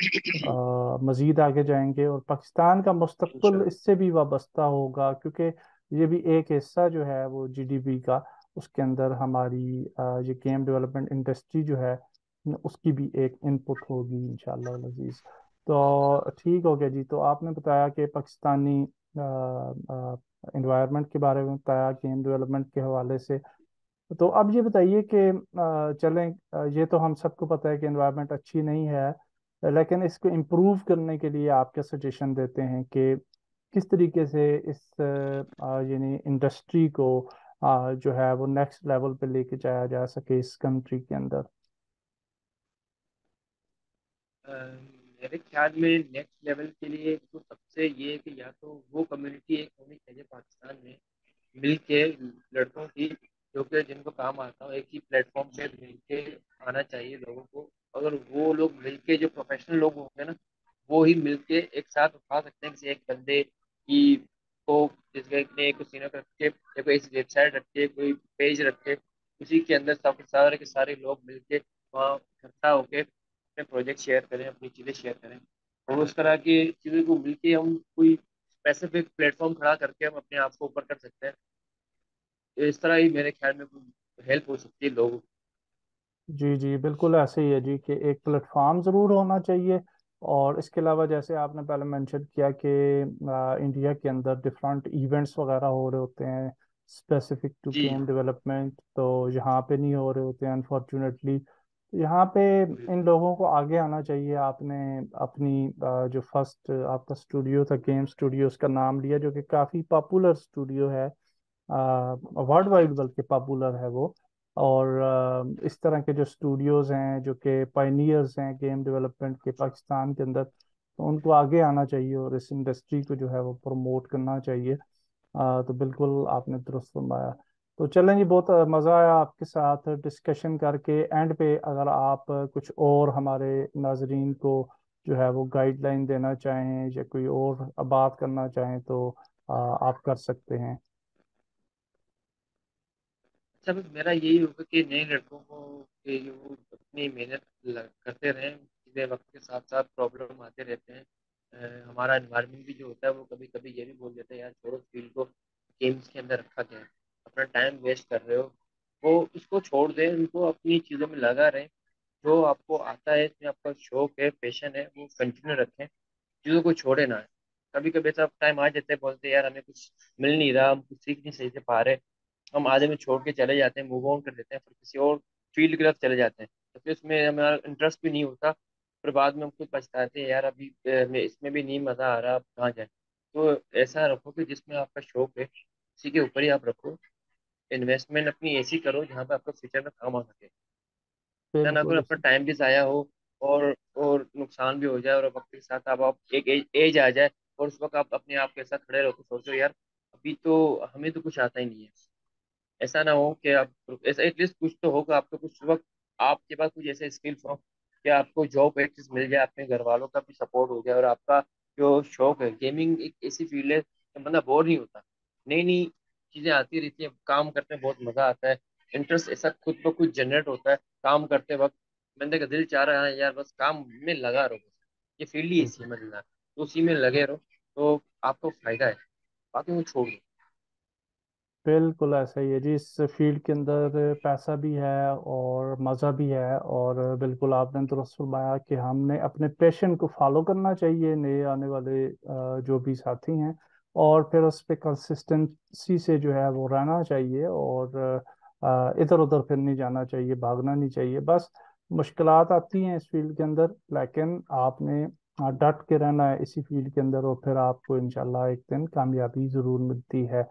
मजीद आगे जाएंगे, और पाकिस्तान का मुस्तकबिल इंशाल्लाह। इससे भी वाबस्ता होगा, क्योंकि ये भी एक हिस्सा जो है वो जीडीपी का, उसके अंदर हमारी ये गेम डेवलपमेंट इंडस्ट्री जो है उसकी भी एक इनपुट होगी इंशाल्लाह अजीज। तो ठीक हो गया जी। तो आपने बताया कि पाकिस्तानी इन्वायरमेंट के बारे में बताया गेम डेवलपमेंट के हवाले से। तो अब ये बताइए कि चलें, ये तो हम सबको पता है कि एनवायरनमेंट अच्छी नहीं है, लेकिन इसको इम्प्रूव करने के लिए आप क्या सजेशन देते हैं कि किस तरीके से इस यानी इंडस्ट्री को जो है वो नेक्स्ट लेवल पे लेके जाया जा सके इस कंट्री के अंदर। मेरे ख्याल में नेक्स्ट लेवल के लिए तो सबसे ये है कि या तो वो कम्युनिटी एक होनी चाहिए पाकिस्तान में, मिल के, लड़कों की, जो कि जिनको काम आता हो, एक ही प्लेटफॉर्म पे मिल के आना चाहिए लोगों को। अगर वो लोग मिल के, जो प्रोफेशनल लोग होंगे ना, वो ही मिल के एक साथ उठा सकते हैं किसी एक बंदे की को, जिसके ने कुछ सीनियर रख के या कोई ऐसी वेबसाइट रख के, कोई पेज रख के, उसी के अंदर सब सारे के सारे लोग मिल के वहाँ इकट्ठा होके अपने प्रोजेक्ट शेयर करें, अपनी चीज़ें शेयर करें। और उस तरह की चीज़ों को मिल के हम कोई स्पेसिफिक प्लेटफॉर्म खड़ा करके हम अपने आप को ऊपर कर सकते हैं। तो इस तरह ही मेरे ख्याल में हेल्प हो सकती है लोगों को। जी जी बिल्कुल ऐसे ही है जी, कि एक प्लेटफॉर्म ज़रूर होना चाहिए। और इसके अलावा जैसे आपने पहले मेंशन किया कि इंडिया के अंदर डिफरेंट इवेंट्स वगैरह हो रहे होते हैं स्पेसिफिक टू जी गेम डेवलपमेंट, तो यहाँ पे नहीं हो रहे होते हैं अनफॉर्चुनेटली। यहाँ पे इन बिल्कुल। लोगों को आगे आना चाहिए। आपने अपनी जो फर्स्ट आपका स्टूडियो था, गेम स्टूडियो, उसका नाम लिया, जो कि काफ़ी पॉपुलर स्टूडियो है, वर्ल्ड जी वाइड बल्कि पॉपुलर है वो। और इस तरह के जो स्टूडियोज हैं जो कि पायनियर्स हैं गेम डेवलपमेंट के पाकिस्तान के अंदर, तो उनको आगे आना चाहिए और इस इंडस्ट्री को जो है वो प्रमोट करना चाहिए। तो बिल्कुल आपने दुरुस्त फरमाया। तो चलें जी, बहुत मज़ा आया आपके साथ डिस्कशन करके। एंड पे अगर आप कुछ और हमारे नाजरीन को जो है वो गाइडलाइन देना चाहें या कोई और बात करना चाहें, तो आप कर सकते हैं। अच्छा, बस मेरा यही होगा कि नए लड़कों को कि वो अपनी मेहनत करते रहें, चीज़ें वक्त के साथ साथ प्रॉब्लम आते रहते हैं। हमारा इन्वायरमेंट भी जो होता है वो कभी कभी ये भी बोल देता है यार छोड़ो फील्ड को, गेम्स के अंदर रखा क्या है, अपना टाइम वेस्ट कर रहे हो। वो उसको छोड़ दें, उनको अपनी चीज़ों में लगा रहें, जो आपको आता है, इसमें आपका शौक है, पैशन है, वो कंटिन्यू रखें, चीज़ों को छोड़े ना। कभी कभी ऐसा टाइम आ जाता है, बोलते हैं यार हमें कुछ मिल नहीं रहा, हम कुछ सीख नहीं सही से पा रहे, हम आधे में छोड़ के चले जाते हैं, मूव ऑन कर देते हैं, फिर किसी और फील्ड की तरफ चले जाते हैं, तो फिर उसमें हमारा इंटरेस्ट भी नहीं होता। फिर बाद में हम खुद पछताते हैं यार अभी इसमें भी नहीं मज़ा आ रहा, अब कहाँ जाए। तो ऐसा रखो कि जिसमें आपका शौक है उसी के ऊपर ही आप रखो। इन्वेस्टमेंट अपनी ऐसी करो जहाँ पे आपको फ्यूचर में काम आ सके। ऐसा ना करो बिल्कुल अपना टाइम भी ज़ाया हो और नुकसान भी हो जाए, और वक्त के साथ आप एक एज आ जाए और उस वक्त आप अपने आप के साथ खड़े रहो तो सोचो यार अभी तो हमें तो कुछ आता ही नहीं है। ऐसा ना हो कि आप ऐसा एटलीस्ट कुछ तो होगा आपको कुछ वक्त, आपके पास कुछ ऐसे स्किल्स हो कि आपको जॉब एटलीस्ट मिल जाए, अपने घर वालों का भी सपोर्ट हो जाए, और आपका जो शौक है गेमिंग एक ऐसी फील्ड है कि बंदा बोर नहीं होता। नई नई चीजें आती रहती है, काम करते में बहुत मजा आता है, इंटरेस्ट ऐसा खुद ब खुद जनरेट होता है काम करते वक्त। बंदे का दिल चाह रहा है यार बस काम में लगा रहो, बस ये फील्ड ही ऐसी है मजेदार, तो उसी में लगे रहो तो आपको फायदा है, बाकी वो छोड़ दो। बिल्कुल ऐसा ही है जी। इस फील्ड के अंदर पैसा भी है और मज़ा भी है। और बिल्कुल आपने दुरुस्त फरमाया कि हमने अपने पैशन को फॉलो करना चाहिए, नए आने वाले जो भी साथी हैं, और फिर उस पर कंसिस्टेंसी से जो है वो रहना चाहिए। और इधर उधर फिर नहीं जाना चाहिए, भागना नहीं चाहिए। बस मुश्किलात आती हैं इस फील्ड के अंदर, लेकिन आपने डट के रहना है इसी फील्ड के अंदर, और फिर आपको इंशाल्लाह एक दिन कामयाबी ज़रूर मिलती है।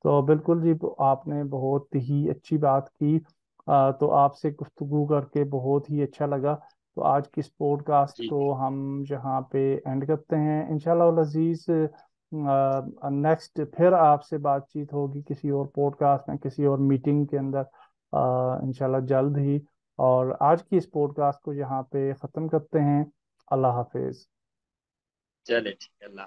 तो बिल्कुल जी, आपने बहुत ही अच्छी बात की। तो आपसे गुफ्तगू करके बहुत ही अच्छा लगा। तो आज की इस पॉडकास्ट जी को हम जहाँ पे एंड करते हैं, इंशाल्लाह अजीज। नेक्स्ट फिर आपसे बातचीत होगी किसी और पॉडकास्ट में, किसी और मीटिंग के अंदर, इंशाल्लाह जल्द ही। और आज की इस पॉडकास्ट को यहाँ पे ख़त्म करते हैं। अल्लाह हाफिज। चले ठीक है, अल्लाह।